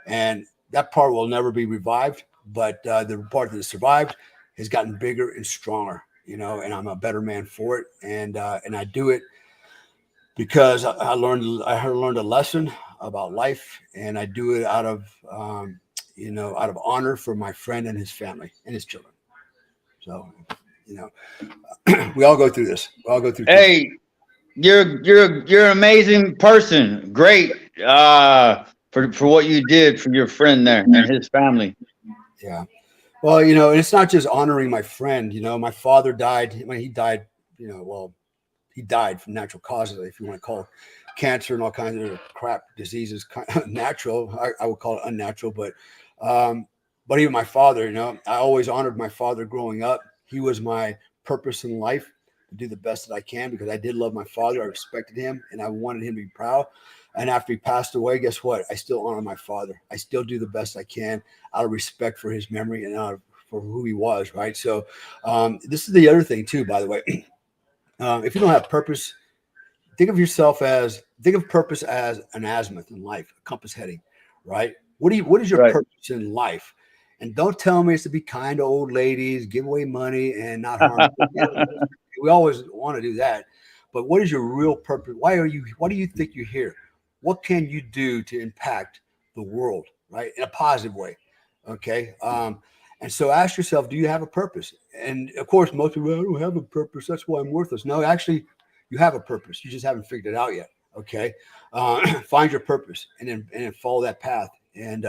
And that part will never be revived, but the part that survived has gotten bigger and stronger, and I'm a better man for it. And I do it because I learned a lesson about life, and I do it out of honor for my friend and his family and his children. So, we all go through this. We all go through. Hey, you're an amazing person. Great for what you did for your friend there and his family. Yeah. Well, and it's not just honoring my friend. My father died. When he died, he died from natural causes, if you want to call cancer and all kinds of crap diseases natural. I would call it unnatural, but even my father, I always honored my father growing up. He was my purpose in life, to do the best that I can, because I did love my father. I respected him and I wanted him to be proud. And after he passed away, guess what? I still honor my father. I still do the best I can out of respect for his memory and for who he was. Right. So this is the other thing too, by the way. If you don't have purpose, think of purpose as an azimuth in life, a compass heading, right? What is your purpose in life? And don't tell me it's to be kind to old ladies, give away money, and not harm. We always want to do that. But what is your real purpose? Why do you think you're here? What can you do to impact the world, right? In a positive way. Okay. And so ask yourself, do you have a purpose? And of course, most people, I don't have a purpose. That's why I'm worthless. No, actually, you have a purpose. You just haven't figured it out yet. Okay. Find your purpose and then follow that path. And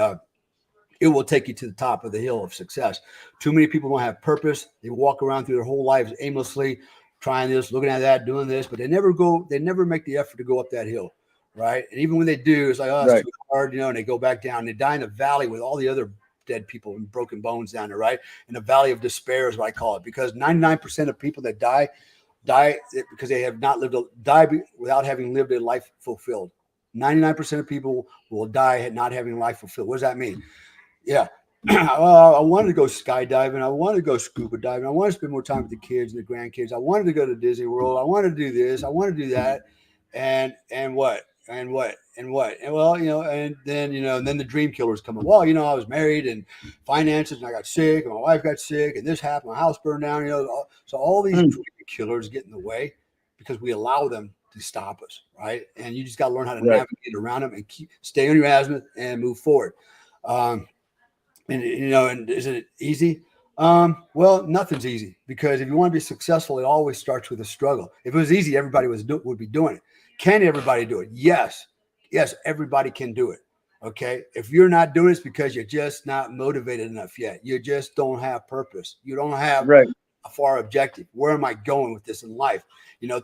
it will take you to the top of the hill of success. Too many people don't have purpose. They walk around through their whole lives aimlessly, trying this, looking at that, doing this, but they never make the effort to go up that hill. Right. And even when they do, it's like, oh, it's too hard, and they go back down. They die in a valley with all the other dead people and broken bones down there, right? In the valley of despair is what I call it, because 99% of people that die because they have not die without having lived a life fulfilled. 99% of people will die not having life fulfilled. What does that mean? Yeah. I wanted to go skydiving. I wanted to go scuba diving. I wanted to spend more time with the kids and the grandkids. I wanted to go to Disney World. I wanted to do this. I wanted to do that. And what? And well, and then the dream killers come up. Well, I was married and finances, and I got sick, and my wife got sick, and this happened, my house burned down. So all these dream killers get in the way because we allow them to stop us, right? And you just got to learn how to navigate around them and stay on your azimuth and move forward. And is it easy? Well, nothing's easy, because if you want to be successful, it always starts with a struggle. If it was easy, everybody would be doing it. Can everybody do it? Yes, everybody can do it. Okay. If you're not doing it, it's because you're just not motivated enough yet. You just don't have purpose. You don't have a far objective. Where am I going with this in life?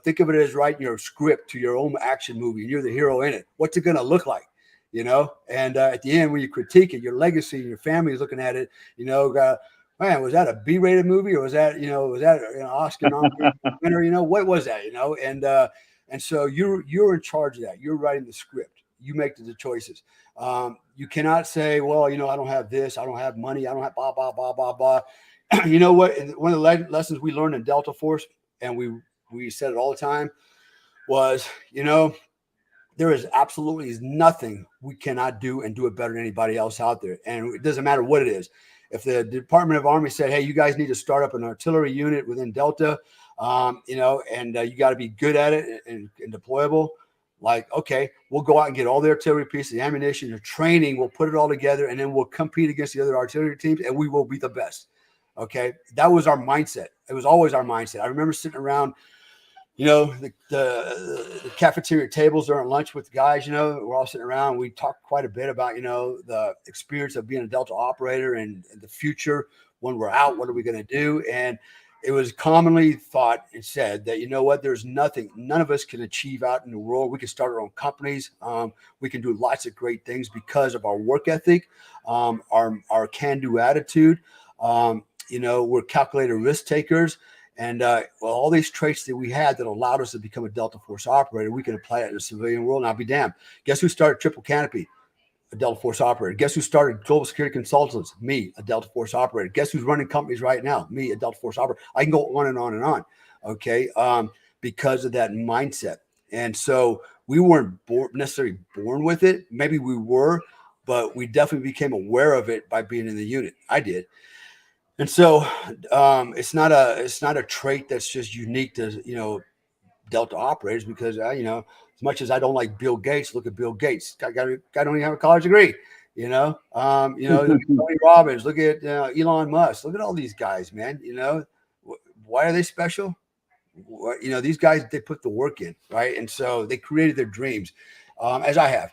Think of it as writing your script to your own action movie, and you're the hero in it. What's it going to look like? And at the end, when you critique it, your legacy and your family is looking at it, man, was that a B-rated movie, or was that an Oscar nominated winner? What was that? And so you're in charge of that. You're writing the script. You make the choices. You cannot say, well, I don't have this, I don't have money, I don't have blah, blah, blah, blah, blah. You know what? One of the lessons we learned in Delta Force, and we said it all the time, was, there is absolutely nothing we cannot do and do it better than anybody else out there. And it doesn't matter what it is. If the Department of Army said, hey, you guys need to start up an artillery unit within Delta, and you got to be good at it and deployable. Like, okay, we'll go out and get all the artillery pieces, the ammunition, the training. We'll put it all together, and then we'll compete against the other artillery teams, and we will be the best. Okay, that was our mindset. It was always our mindset. I remember sitting around, the cafeteria tables during lunch with the guys. We're all sitting around. We talked quite a bit about, the experience of being a Delta operator and the future when we're out. What are we going to do? And it was commonly thought and said that, there's nothing none of us can achieve out in the world. We can start our own companies. We can do lots of great things because of our work ethic, our can-do attitude. We're calculated risk takers. And all these traits that we had that allowed us to become a Delta Force operator, we can apply that in the civilian world. And I'll be damned. Guess who started Triple Canopy? A Delta Force operator. Guess who started Global Security Consultants? Me, a Delta Force operator. Guess who's running companies right now? Me, a Delta Force operator. I can go on and on and on. Okay. Because of that mindset. And so we weren't necessarily born with it. Maybe we were, but we definitely became aware of it by being in the unit. I did. And so it's not a trait that's just unique to, Delta operators, because as much as I don't like Bill Gates, look at Bill Gates. Guy don't even have a college degree. Tony Robbins. Look at Elon Musk. Look at all these guys, man. Why are they special? These guys, they put the work in, right? And so they created their dreams, as I have.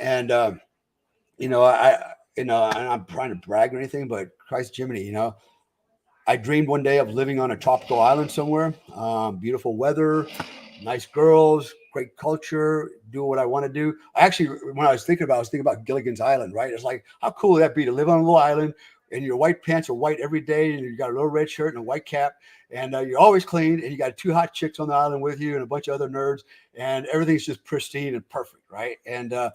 And and I'm not trying to brag or anything, but Christ Jiminy, I dreamed one day of living on a tropical island somewhere, beautiful weather, nice girls, great culture, do what I want to do. When I was thinking about Gilligan's Island, right? It's like, how cool would that be to live on a little island and your white pants are white every day and you got a little red shirt and a white cap and you're always clean and you got 2 hot chicks on the island with you and a bunch of other nerds and everything's just pristine and perfect, right? And I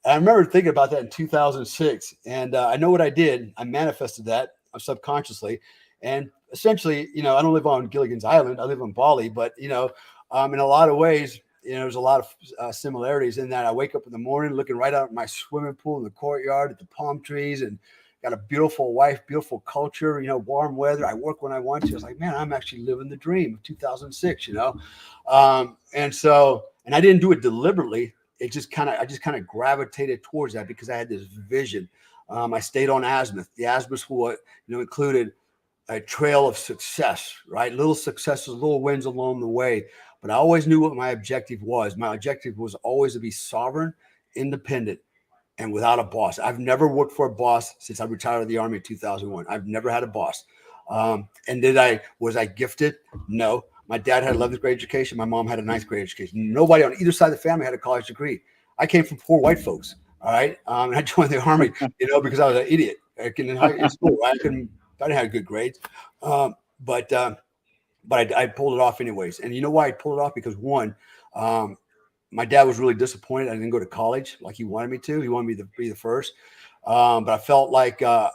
remember thinking about that in 2006 and I know what I did. I manifested that subconsciously. And essentially, I don't live on Gilligan's Island. I live on Bali, but, in a lot of ways, there's a lot of similarities in that. I wake up in the morning looking right out at my swimming pool in the courtyard at the palm trees and got a beautiful wife, beautiful culture, warm weather. I work when I want to. I was like, man, I'm actually living the dream of 2006, and I didn't do it deliberately. I just kind of gravitated towards that because I had this vision. I stayed on azimuth. The azimuth, included a trail of success, right? Little successes, little wins along the way. But I always knew what my objective was. My objective was always to be sovereign, independent, and without a boss. I've never worked for a boss since I retired of the Army in 2001. I've never had a boss. And was I gifted? No. My dad had an 11th grade education. My mom had a 9th grade education. Nobody on either side of the family had a college degree. I came from poor white folks. All right. And I joined the Army, because I was an idiot in school. Right? I didn't have good grades, but I pulled it off anyways. And you know why I pulled it off? Because one, my dad was really disappointed I didn't go to college like he wanted me to. He wanted me to be the first, but I felt like I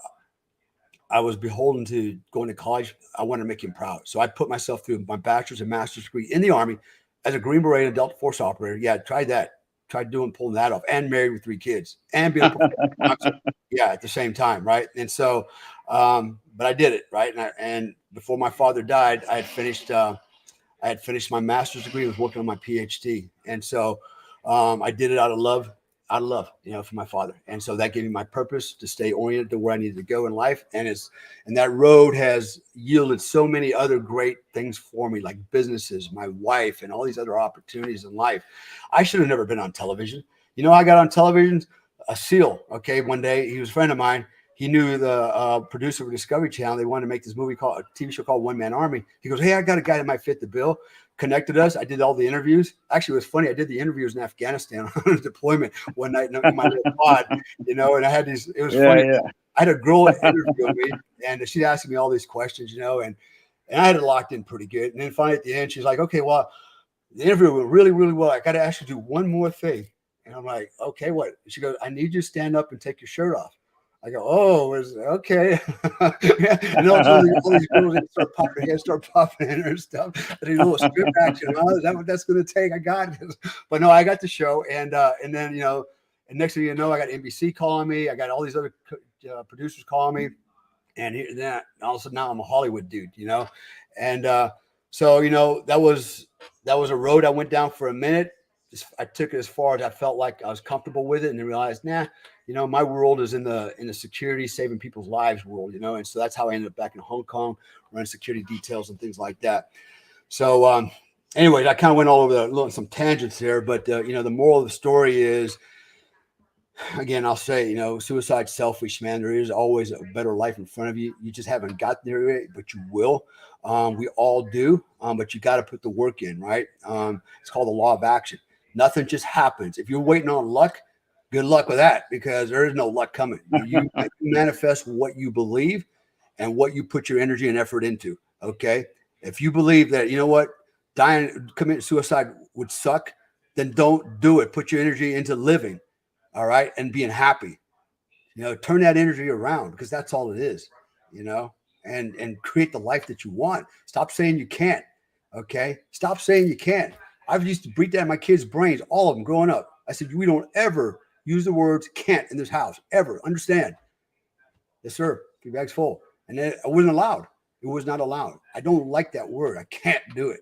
was beholden to going to college. I wanted to make him proud, so I put myself through my bachelor's and master's degree in the Army as a Green Beret and Delta Force operator. Yeah, tried that. Tried pulling that off, and married with 3 kids, and being a professional at the same time, right? And so, but I did it, right? And before my father died, I had finished my master's degree. I was working on my PhD, and so I did it out of love, for my father. And so that gave me my purpose to stay oriented to where I needed to go in life. And that road has yielded so many other great things for me, like businesses, my wife, and all these other opportunities in life. I should have never been on television. I got on television, a SEAL. Okay. One day he was a friend of mine. He knew the producer of Discovery Channel. They wanted to make this a TV show called One Man Army. He goes, hey, I got a guy that might fit the bill. Connected us. I did all the interviews. Actually, it was funny. I did the interviews in Afghanistan on a deployment one night in my little pod, and I had these. It was funny. Yeah. I had a girl interviewing me, and she asked me all these questions, and I had it locked in pretty good. And then finally at the end, she's like, okay, well, the interview went really, really well. I got to actually do one more thing. And I'm like, okay, what? She goes, I need you to stand up and take your shirt off. I go, oh, okay. And all these girls start popping in her stuff. And these little strip action. Oh, is that what that's going to take? I got it. But no, I got the show. And then, and next thing you know, I got NBC calling me. I got all these other producers calling me. And then all of a sudden now I'm a Hollywood dude, And so, that was a road I went down for a minute. I took it as far as I felt like I was comfortable with it, and then realized, my world is in the security, saving people's lives world, and so that's how I ended up back in Hong Kong, running security details and things like that. So, anyways, I kind of went all over some tangents there, but the moral of the story is, again, I'll say, suicide's selfish, man. There is always a better life in front of you. You just haven't got there yet, but you will. We all do, but you got to put the work in, right? It's called the law of action. Nothing just happens. If you're waiting on luck, good luck with that, because there is no luck coming. You manifest what you believe and what you put your energy and effort into. Okay. If you believe that, committing suicide would suck, then don't do it. Put your energy into living. All right. And being happy, turn that energy around, because that's all it is, and create the life that you want. Stop saying you can't. Okay. Stop saying you can't. I've used to beat that in my kids' brains, all of them growing up. I said, we don't ever use the words can't in this house, ever. Understand? Yes, sir. 3 bags full. And then I wasn't allowed. It was not allowed. I don't like that word. I can't do it.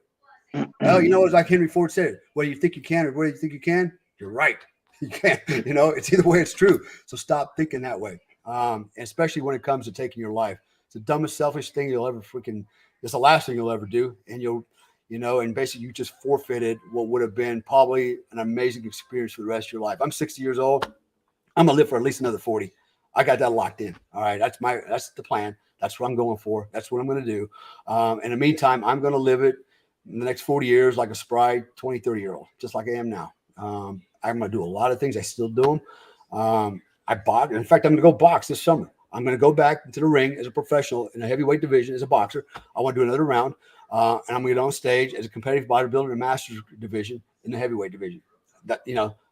Well, it's like Henry Ford said, whether you think you can or whether you think you can, you're right. You can't, it's either way, it's true. So stop thinking that way. Especially when it comes to taking your life. It's the dumbest, selfish thing you'll ever it's the last thing you'll ever do. And and basically you just forfeited what would have been probably an amazing experience for the rest of your life. I'm 60 years old. I'm going to live for at least another 40. I got that locked in. All right. That's the plan. That's what I'm going for. That's what I'm going to do. In the meantime, I'm going to live it in the next 40 years like a spry 20, 30-year-old, just like I am now. I'm going to do a lot of things. I still do them. I box. In fact, I'm going to go box this summer. I'm going to go back into the ring as a professional in the heavyweight division as a boxer. I want to do another round. And I'm going to get on stage as a competitive bodybuilder in the master's division in the heavyweight division. That,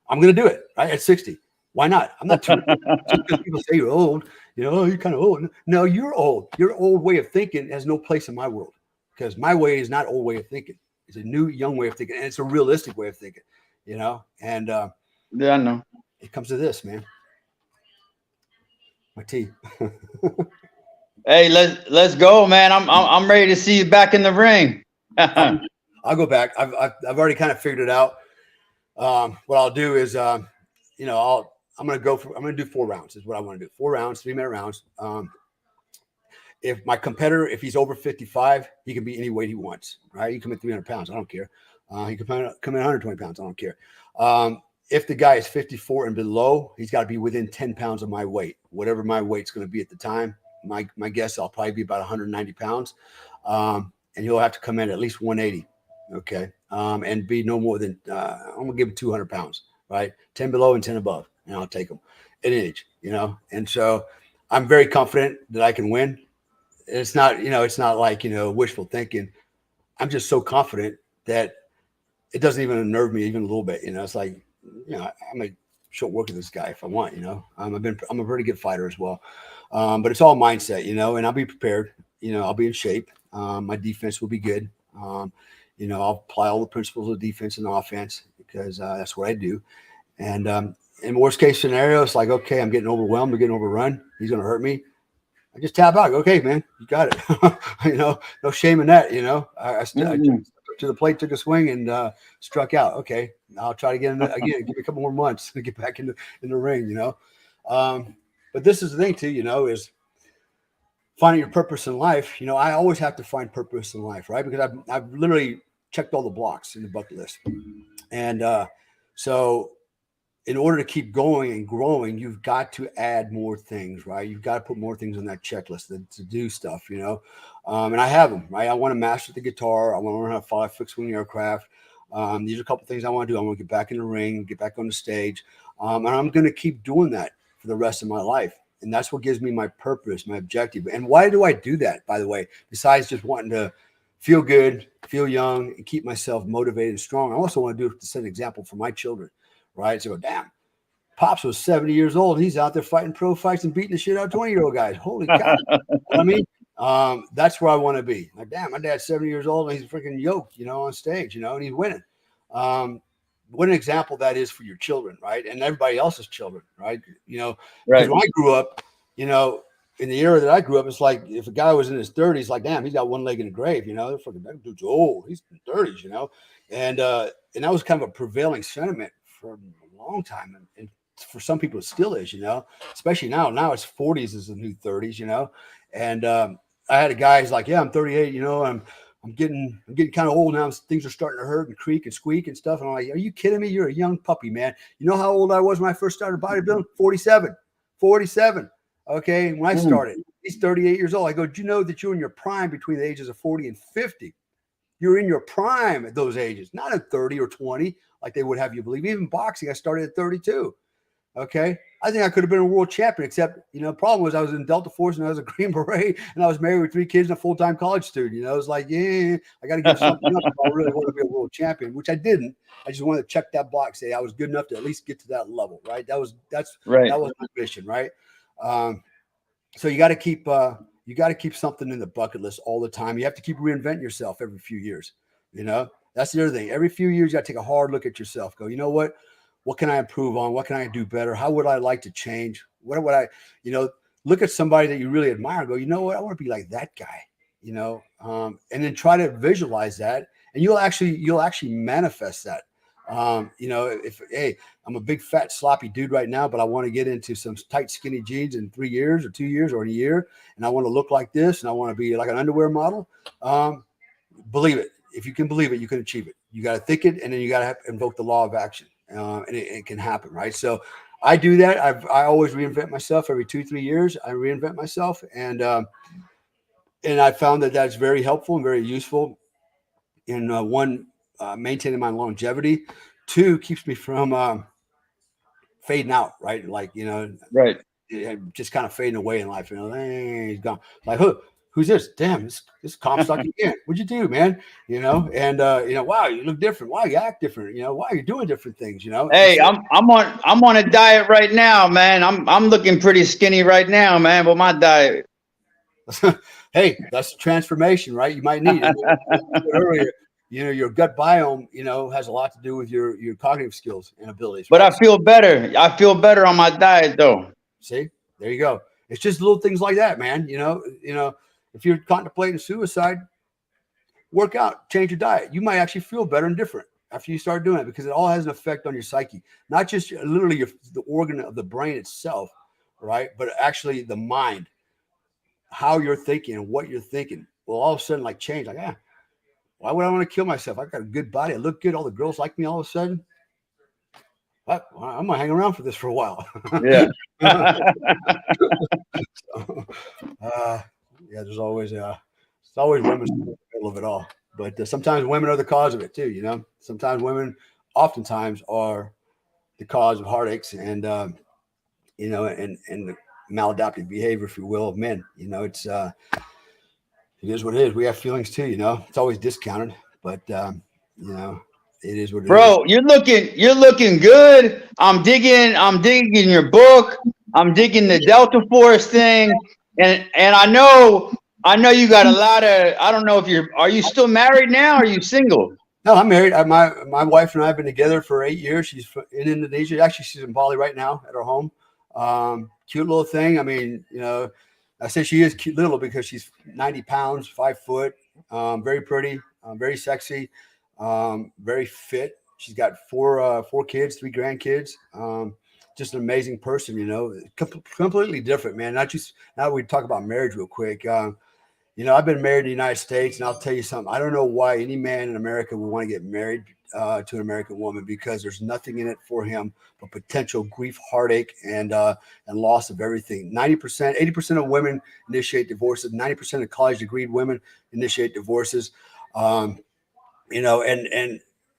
I'm going to do it right at 60. Why not? I'm not too just because people say you're old, you're kind of old. No, you're old. Your old way of thinking has no place in my world, because my way is not old way of thinking. It's a new, young way of thinking, and it's a realistic way of thinking, and yeah, I know. It comes to this, man. My tea. Hey, let's go, man. I'm ready to see you back in the ring. I'll go back. I've already kind of figured it out. What I'll do is, I'm going to do 4 rounds is what I want to do. 4 rounds, 3-minute rounds. If my competitor, if he's over 55, he can be any weight he wants, right? He can come in 300 pounds. I don't care. He can come in 120 pounds. I don't care. If the guy is 54 and below, he's got to be within 10 pounds of my weight, whatever my weight's going to be at the time. My guess, I'll probably be about 190 pounds. And he'll have to come in at least 180. Okay. And be no more than, I'm going to give him 200 pounds, right? 10 below and 10 above, and I'll take them at age, And so I'm very confident that I can win. It's not, it's not like, wishful thinking. I'm just so confident that it doesn't even unnerve me even a little bit. It's like, I may short work with this guy if I want, I'm a pretty good fighter as well. But it's all mindset, and I'll be prepared, I'll be in shape. My defense will be good. I'll apply all the principles of defense and offense, because that's what I do. And in worst case scenario, it's like, okay, I'm getting overwhelmed, I'm getting overrun. He's going to hurt me. I just tap out. Okay, man, you got it. No shame in that. I stepped up to the plate, took a swing, and struck out. Okay, I'll try to get in again. Give me a couple more months to get back in the ring. But this is the thing too. Is finding your purpose in life. I always have to find purpose in life, right? Because I've literally checked all the blocks in the bucket list, and so in order to keep going and growing, you've got to add more things, right? You've got to put more things on that checklist to do stuff, and I have them, right? I want to master the guitar. I want to learn how to fly fixed-wing aircraft. These are a couple things I want to do. I want to get back in the ring, get back on the stage. And I'm going to keep doing that for the rest of my life. And that's what gives me my purpose, my objective. And why do I do that, by the way, besides just wanting to feel good, feel young, and keep myself motivated and strong? I also want to do it to set an example for my children. Right. So, damn, Pops was 70 years old. He's out there fighting pro fights and beating the shit out of 20-year-old guys. Holy cow. I mean, that's where I want to be. Like, damn, my dad's 70 years old and he's freaking yoked, on stage, and he's winning. What an example that is for your children, right? And everybody else's children, right? Because when I grew up, in the era that I grew up, it's like if a guy was in his 30s, like, damn, he's got one leg in the grave, that dude's old. He's in his 30s, and that was kind of a prevailing sentiment for a long time, and for some people it still is, especially now it's 40s is the new 30s, and I had a guy who's like, yeah, I'm 38, I'm getting kind of old now. Things are starting to hurt and creak and squeak and stuff. And I'm like, are you kidding me? You're a young puppy, man. You know how old I was when I first started bodybuilding? 47. Okay. When I started, he's 38 years old. I go, do you know that you're in your prime between the ages of 40 and 50? You're in your prime at those ages, not at 30 or 20, like they would have you believe. Even boxing, I started at 32. Okay. I think I could have been a world champion, except, the problem was I was in Delta Force and I was a Green Beret and I was married with 3 kids and a full-time college student. I was like, yeah, I got to give something up if I really want to be a world champion, which I didn't. I just wanted to check that box, say I was good enough to at least get to that level, right? That was Right. my mission, right? So you got to keep something in the bucket list all the time. You have to keep reinventing yourself every few years. That's the other thing. Every few years, you got to take a hard look at yourself. Go, you know what? What can I improve on? What can I do better? How would I like to change? What would I, look at somebody that you really admire and go, you know what? I want to be like that guy, and then try to visualize that. And you'll actually manifest that. If, hey, I'm a big fat sloppy dude right now, but I want to get into some tight skinny jeans in 3 years or 2 years or in a year, and I want to look like this, and I want to be like an underwear model. Believe it. If you can believe it, you can achieve it. You got to think it, and then you got to invoke the law of action, and it can happen, right? So I do that. I always reinvent myself every 2-3 years. I reinvent myself, and I found that that's very helpful and very useful in one, maintaining my longevity. 2, keeps me from fading out, right? Like, Right. just kind of fading away in life. Hey, he's gone. Like, who's this? Damn, this Comstock again. What'd you do, man? And wow, you look different. Wow, you act different. Wow, you're doing different things. Hey, I'm on a diet right now, man. I'm looking pretty skinny right now, man, with my diet. Hey, that's the transformation, right? You might need it. Earlier, your gut biome, has a lot to do with your cognitive skills and abilities. But Right? I feel better. I feel better on my diet though. See, there you go. It's just little things like that, man. If you're contemplating suicide, work out, change your diet. You might actually feel better and different after you start doing it, because it all has an effect on your psyche, not just literally the organ of the brain itself, right? But actually the mind, how you're thinking and what you're thinking will all of a sudden like change. Like, why would I want to kill myself? I got a good body. I look good. All the girls like me all of a sudden. I'm gonna hang around for this for a while. Yeah. There's always women in the middle of it all, but sometimes women are the cause of it too. Sometimes women, oftentimes, are the cause of heartaches and and the maladaptive behavior, if you will, of men. It is what it is. We have feelings too. It's always discounted, but it is what it is. Bro, you're looking good. I'm digging your book. I'm digging the Delta Force thing. And I know you got a lot of, I don't know if are you still married now? Or are you single? No, I'm married. My wife and I have been together for 8 years. She's in Indonesia. Actually, she's in Bali right now at her home. Cute little thing. I mean, I say she is cute little because she's 90 pounds, 5 foot, very pretty, very sexy, very fit. She's got four kids, 3 grandkids. Just an amazing person, completely different, man. Not just, now we talk about marriage real quick. I've been married in the United States, and I'll tell you something. I don't know why any man in America would want to get married to an American woman, because there's nothing in it for him but potential grief, heartache, and loss of everything. 90%, 80% of women initiate divorces. 90% of college degreed women initiate divorces. And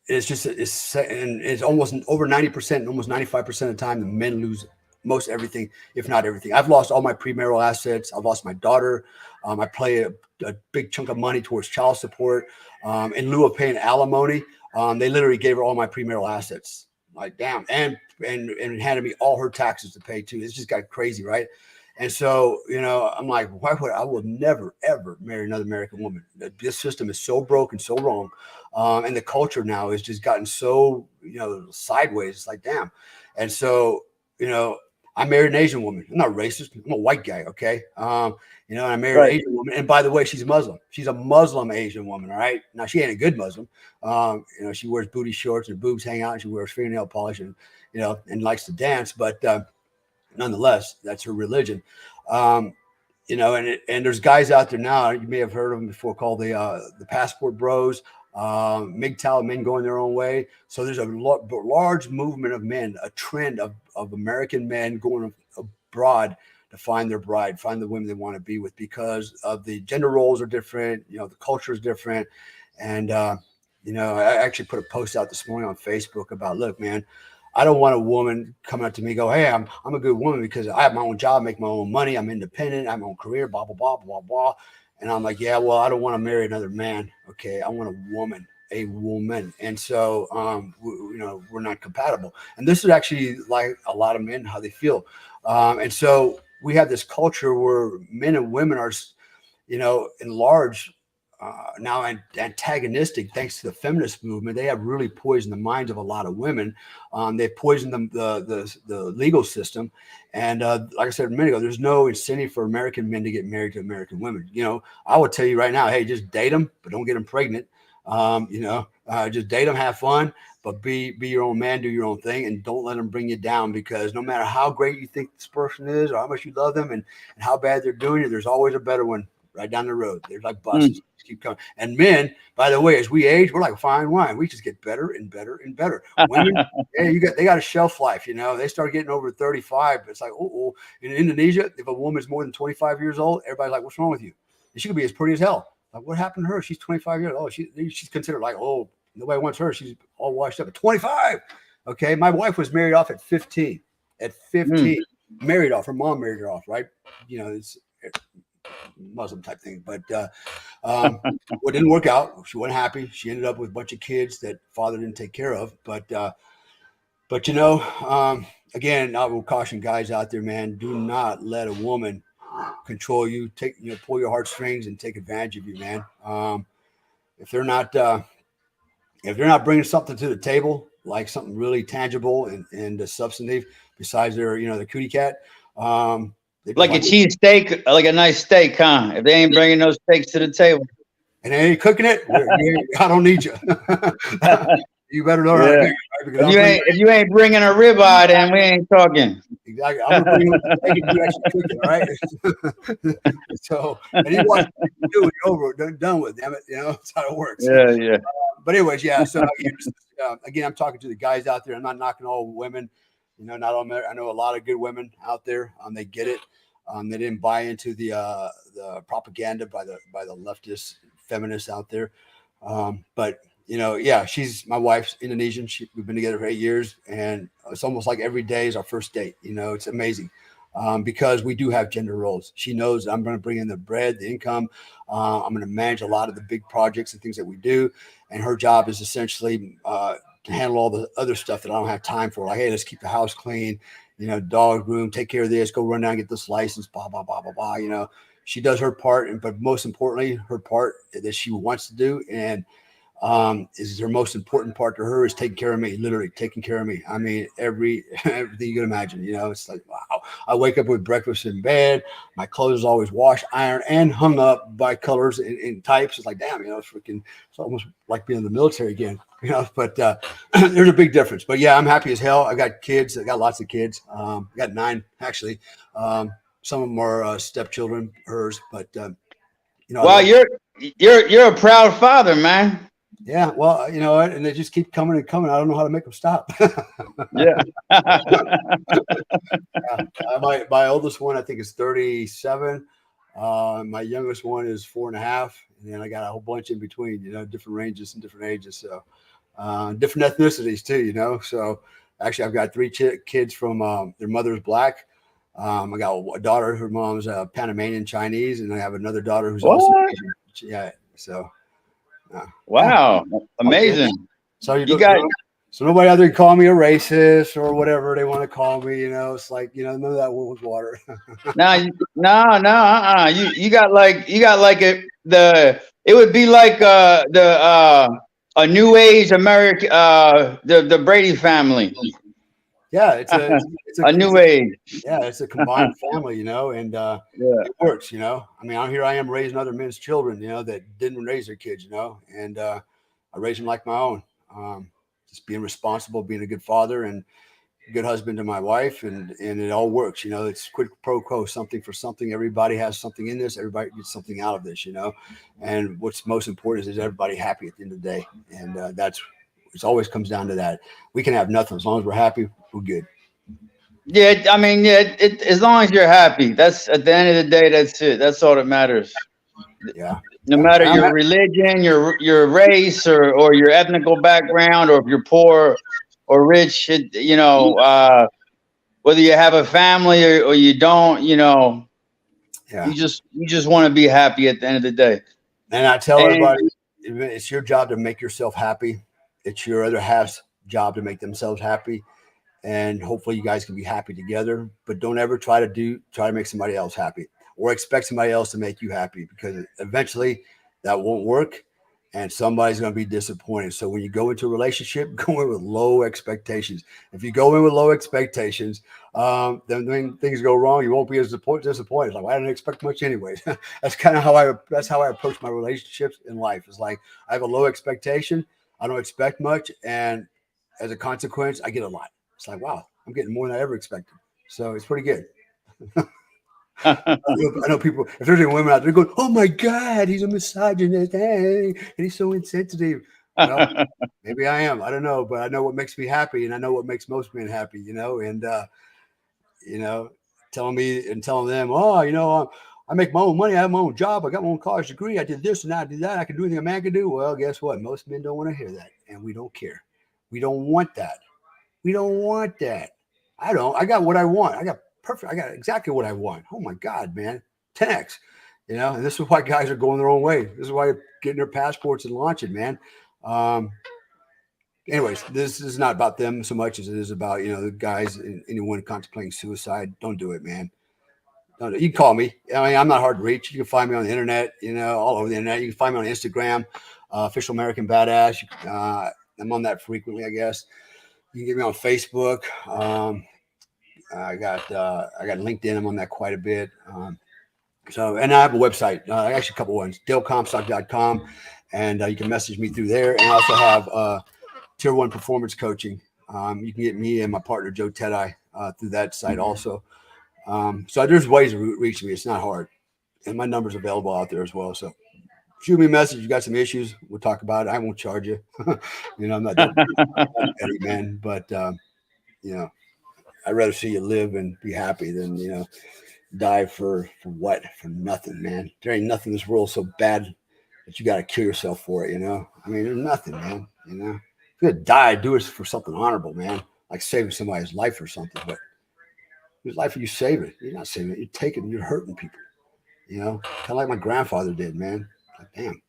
it's almost over 90%, almost 95% of the time, the men lose most everything, if not everything. I've lost all my premarital assets. I've lost my daughter. I pay a big chunk of money towards child support. In lieu of paying alimony, they literally gave her all my premarital assets. Like, damn, and handed me all her taxes to pay too. It's just got crazy, right? And so, I'm like, I will never, ever marry another American woman. This system is so broken, so wrong. And the culture now has just gotten so, sideways. It's like, damn. And so, I married an Asian woman. I'm not racist. I'm a white guy. Okay. And I married an Asian woman. And by the way, she's Muslim. She's a Muslim Asian woman. All right. Now, she ain't a good Muslim. She wears booty shorts and boobs hang out, and she wears fingernail polish and, and likes to dance. But, nonetheless, that's her religion. And there's guys out there now, you may have heard of them before, called the passport bros, MGTOW, men going their own way. So there's a large movement of men, a trend of American men going abroad to find their bride, find the women they want to be with, because of the gender roles are different, the culture is different. And, I actually put a post out this morning on Facebook about, look, man, I don't want a woman coming up to me and go, hey, I'm a good woman because I have my own job, make my own money, I'm independent, I have my own career, blah, blah, blah, blah, blah. And I'm like, yeah, well, I don't want to marry another man. Okay, I want a woman. And so, we're not compatible. And this is actually like a lot of men, how they feel. And so we have this culture where men and women are, in large, now antagonistic thanks to the feminist movement. They have really poisoned the minds of a lot of women. They've poisoned the legal system. And like I said a minute ago, there's no incentive for American men to get married to American women. I will tell you right now, hey, just date them, but don't get them pregnant. Just date them, have fun, but be your own man, do your own thing, and don't let them bring you down, because no matter how great you think this person is or how much you love them and how bad they're doing it, there's always a better one right down the road. There's like buses. Keep coming. And men, by the way, as we age, we're like fine wine. We just get better and better and better. Women, they got a shelf life. They start getting over 35. It's like, in Indonesia, if a woman's more than 25 years old, everybody's like, what's wrong with you? And she could be as pretty as hell. Like, what happened to her? She's 25 years old. She's considered like, nobody wants her. She's all washed up at 25. Okay. My wife was married off at 15. Married off. Her mom married her off, right? It's Muslim type thing, but what didn't work out. She wasn't happy. She ended up with a bunch of kids that father didn't take care of. But again, I will caution guys out there, man, do not let a woman control you, pull your heartstrings and take advantage of you, man. If they're not bringing something to the table, like something really tangible and substantive besides their cootie cat, like a cheese steak, like a nice steak, huh? If they ain't bringing those steaks to the table and they ain't cooking it, I don't need you. You better learn how to cook it, right? Because if you ain't bringing a ribeye, then we ain't talking. Exactly. I'm gonna bring you actually cook it, all right? So, and you watch it do it over, done with, damn it. That's how it works. Yeah. But anyways, yeah. So again, I'm talking to the guys out there. I'm not knocking all women. Not all men. I know a lot of good women out there. They get it. They didn't buy into the propaganda by the leftist feminists out there. But she's my wife's Indonesian. We've been together for 8 years, and it's almost like every day is our first date. It's amazing because we do have gender roles. She knows I'm going to bring in the bread, the income. I'm going to manage a lot of the big projects and things that we do, and her job is essentially to handle all the other stuff that I don't have time for. Like, hey, let's keep the house clean, dog room, take care of this, go run down and get this license, blah, blah, blah, blah, blah. She does her part, but most importantly, her part that she wants to do and is her most important part to her is taking care of me, literally taking care of me. I mean, everything you can imagine, it's like, wow. I wake up with breakfast in bed. My clothes are always washed, ironed, and hung up by colors and types. It's like, damn, it's almost like being in the military again, but there's a big difference. But yeah, I'm happy as hell. I got kids. I got lots of kids. I got 9 actually. Some of them are stepchildren, hers, but Well, you're a proud father, man. Yeah, well, and they just keep coming and coming. I don't know how to make them stop. Yeah. My oldest one, I think, is 37. My youngest one is 4.5, and then I got a whole bunch in between. Different ranges and different ages. So different ethnicities too. So actually, I've got 3 kids from their mother's black. I got a daughter, her mom's Panamanian Chinese, and I have another daughter who's also Asian. Yeah. So. Wow, amazing. Okay. So so nobody out there can call me a racist or whatever they want to call me. It's like none of that holds water. No. You got like it would be like a new age American the Brady family. Yeah, it's a new age. Yeah, it's a combined family, and it works, I mean, here I am raising other men's children, that didn't raise their kids, and I raised them like my own. Just being responsible, being a good father and a good husband to my wife, and it all works, it's quid pro quo, something for something. Everybody has something in this, everybody gets something out of this, and what's most important is everybody happy at the end of the day. And it always comes down to that. We can have nothing as long as we're happy. We're good. Yeah, I mean, as long as you're happy, that's at the end of the day, that's it. That's all that matters. Yeah. No matter your religion, your race, or your ethnical background, or if you're poor, or rich, whether you have a family or you don't, Yeah. you just want to be happy at the end of the day. And I tell And everybody, it's your job to make yourself happy. It's your other half's job to make themselves happy. And hopefully you guys can be happy together. But don't ever try to make somebody else happy or expect somebody else to make you happy, because eventually that won't work and somebody's going to be disappointed. So when you go into a relationship, go in with low expectations. If you go in with low expectations, then when things go wrong, you won't be as disappointed. Like, well, I didn't expect much anyways. That's how I approach my relationships in life. It's like I have a low expectation. I don't expect much. And as a consequence, I get a lot. It's like, wow, I'm getting more than I ever expected. So it's pretty good. I know people, if there's any women out there going, oh my God, he's a misogynist, hey, and he's so insensitive. Well, maybe I am. I don't know, but I know what makes me happy, and I know what makes most men happy, and telling them, oh, I make my own money, I have my own job, I got my own college degree, I did this and I did that, I can do anything a man can do. Well, guess what? Most men don't want to hear that, and we don't care. We don't want that. We don't want that. I don't. I got what I want. I got exactly what I want. Oh my God, man. 10x. And this is why guys are going their own way. This is why you're getting their passports and launching, man. Anyways, this is not about them so much as it is about, the guys and anyone contemplating suicide. Don't do it, man. Don't. You can call me. I mean, I'm not hard to reach. You can find me on the internet, all over the internet. You can find me on Instagram, Official American Badass. I'm on that frequently, I guess. You can get me on Facebook. I got LinkedIn. I'm on that quite a bit. And I have a website, actually a couple ones, DaleComstock.com, and you can message me through there. And I also have Tier 1 Performance Coaching. You can get me and my partner, Joe Tedai, through that site also. So there's ways to reach me. It's not hard. And my number's available out there as well. So shoot me a message. You got some issues, we'll talk about it. I won't charge you. I'm not that petty, man. But, I'd rather see you live and be happy than, die for what? For nothing, man. There ain't nothing in this world so bad that you got to kill yourself for it, I mean, there's nothing, man, If you're going to die, do it for something honorable, man. Like saving somebody's life or something. But whose life are you saving? You're not saving it. You're taking, you're hurting people, kind of like my grandfather did, man. Like, damn,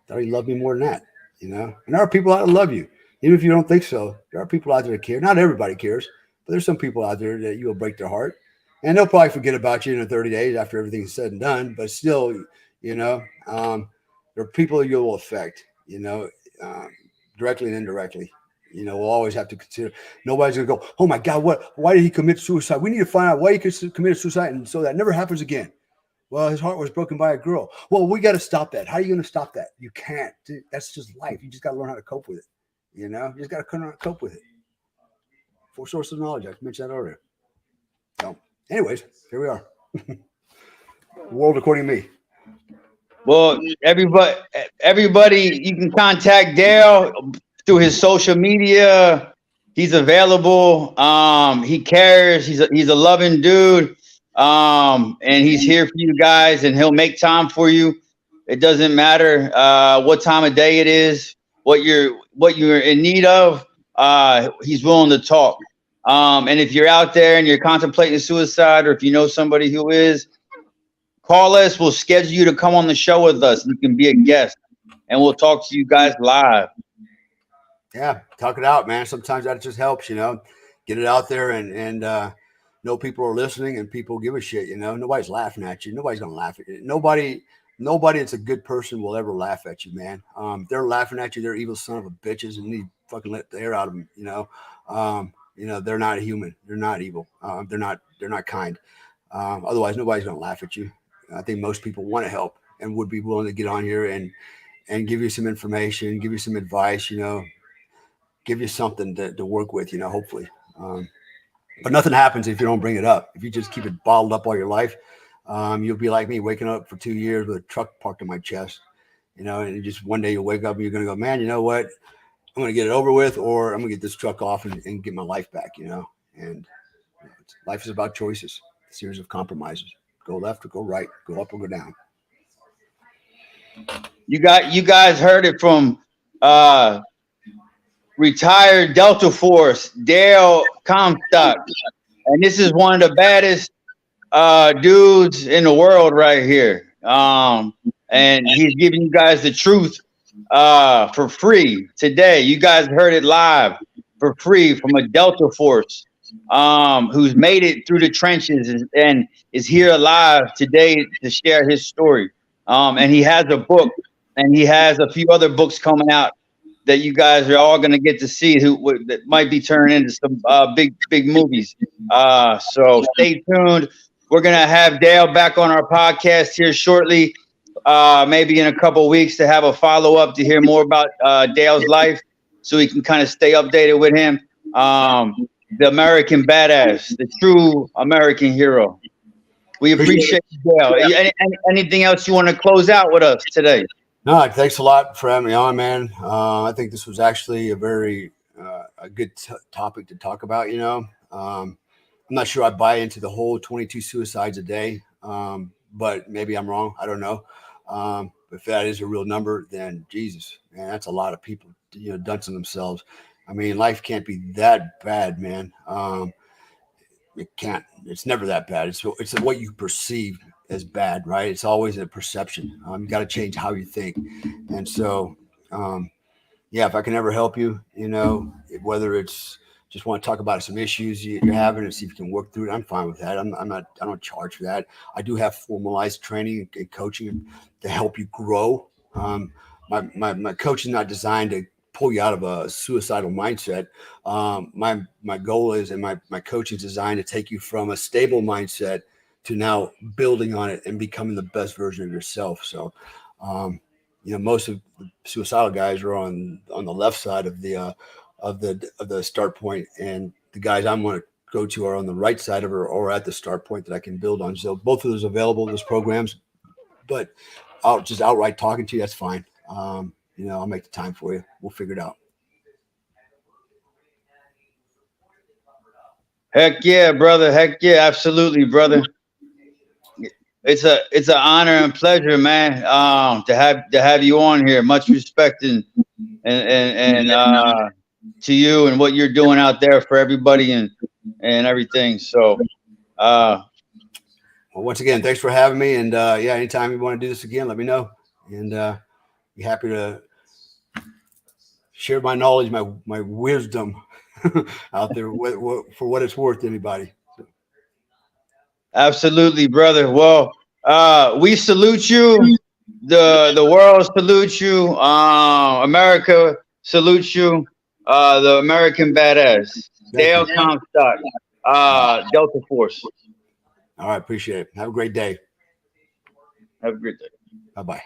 thought he loved me more than that, And there are people out there that love you. Even if you don't think so, there are people out there that care. Not everybody cares, but there's some people out there that you will break their heart. And they'll probably forget about you in 30 days after everything's said and done. But still, there are people you will affect, directly and indirectly. We'll always have to consider. Nobody's going to go, oh, my God, why did he commit suicide? We need to find out why he committed suicide, and so that never happens again. Well, his heart was broken by a girl. Well, we got to stop that. How are you going to stop that? You can't. That's just life. You just got to learn how to cope with it. You just got to learn how to cope with it. 4 sources of knowledge. I mentioned that earlier. So, anyways, here we are. World according to me. Well, everybody, you can contact Dale through his social media. He's available. He cares. He's a loving dude. And he's here for you guys, and he'll make time for you. It doesn't matter what time of day it is, what you're in need of. He's willing to talk. And if you're out there and you're contemplating suicide, or if you know somebody who is, call us. We'll schedule you to come on the show with us. You can be a guest, and we'll talk to you guys live. Yeah, talk it out, man. Sometimes that just helps, get it out there and know people are listening and people give a shit, Nobody's laughing at you. Nobody's going to laugh at you. Nobody that's a good person will ever laugh at you, man. If they're laughing at you, they're evil son of a bitches, and you fucking let the air out of them, they're not human. They're not evil. They're not kind. Otherwise, nobody's going to laugh at you. I think most people want to help and would be willing to get on here and give you some information, give you some advice, give you something to work with, hopefully. But nothing happens if you don't bring it up. If you just keep it bottled up all your life, you'll be like me, waking up for 2 years with a truck parked on my chest, and just one day you'll wake up and you're going to go, man, you know what? I'm going to get it over with, or I'm going to get this truck off and get my life back, and life is about choices, a series of compromises. Go left or go right, go up or go down. You guys heard it from Retired Delta Force, Dale Comstock. And this is one of the baddest dudes in the world right here. And he's giving you guys the truth for free today. You guys heard it live for free from a Delta Force who's made it through the trenches and is here alive today to share his story. And he has a book, and he has a few other books coming out that you guys are all going to get to see that might be turning into some big movies. So stay tuned. We're going to have Dale back on our podcast here shortly, maybe in a couple of weeks, to have a follow-up to hear more about Dale's life so we can kind of stay updated with him. The American badass, the true American hero. We appreciate you, Dale. Anything else you want to close out with us today? No, thanks a lot for having me on, man. I think this was actually a very a good topic to talk about. I'm not sure I buy into the whole 22 suicides a day, but maybe I'm wrong. I don't know. If that is a real number, then Jesus, man, that's a lot of people, dumping themselves. I mean, life can't be that bad, man. It can't. It's never that bad. It's what you perceive as bad, right? It's always a perception. You got to change how you think. And so, if I can ever help you, whether it's just want to talk about some issues you're having and see if you can work through it, I'm fine with that. I don't charge for that. I do have formalized training and coaching to help you grow. My coaching is not designed to pull you out of a suicidal mindset. My goal is, and my coaching is designed to take you from a stable mindset to now building on it and becoming the best version of yourself. So, most of the suicidal guys are on the left side of the start point, and the guys I'm going to go to are on the right side of it or at the start point that I can build on. So both of those available in those programs, but just outright talking to you, that's fine. I'll make the time for you. We'll figure it out. Heck yeah, brother. Heck yeah, absolutely, brother. It's an honor and pleasure, man. To have you on here. Much respect and to you and what you're doing out there for everybody and everything. So, well, once again, thanks for having me. And anytime you want to do this again, let me know. And be happy to share my knowledge, my wisdom out there for what it's worth to anybody. So. Absolutely, brother. Well, we salute you. The world salutes you. America salutes you. The American badass, Dale Comstock, Delta Force. All right, appreciate it. Have a great day. Have a great day. Bye-bye.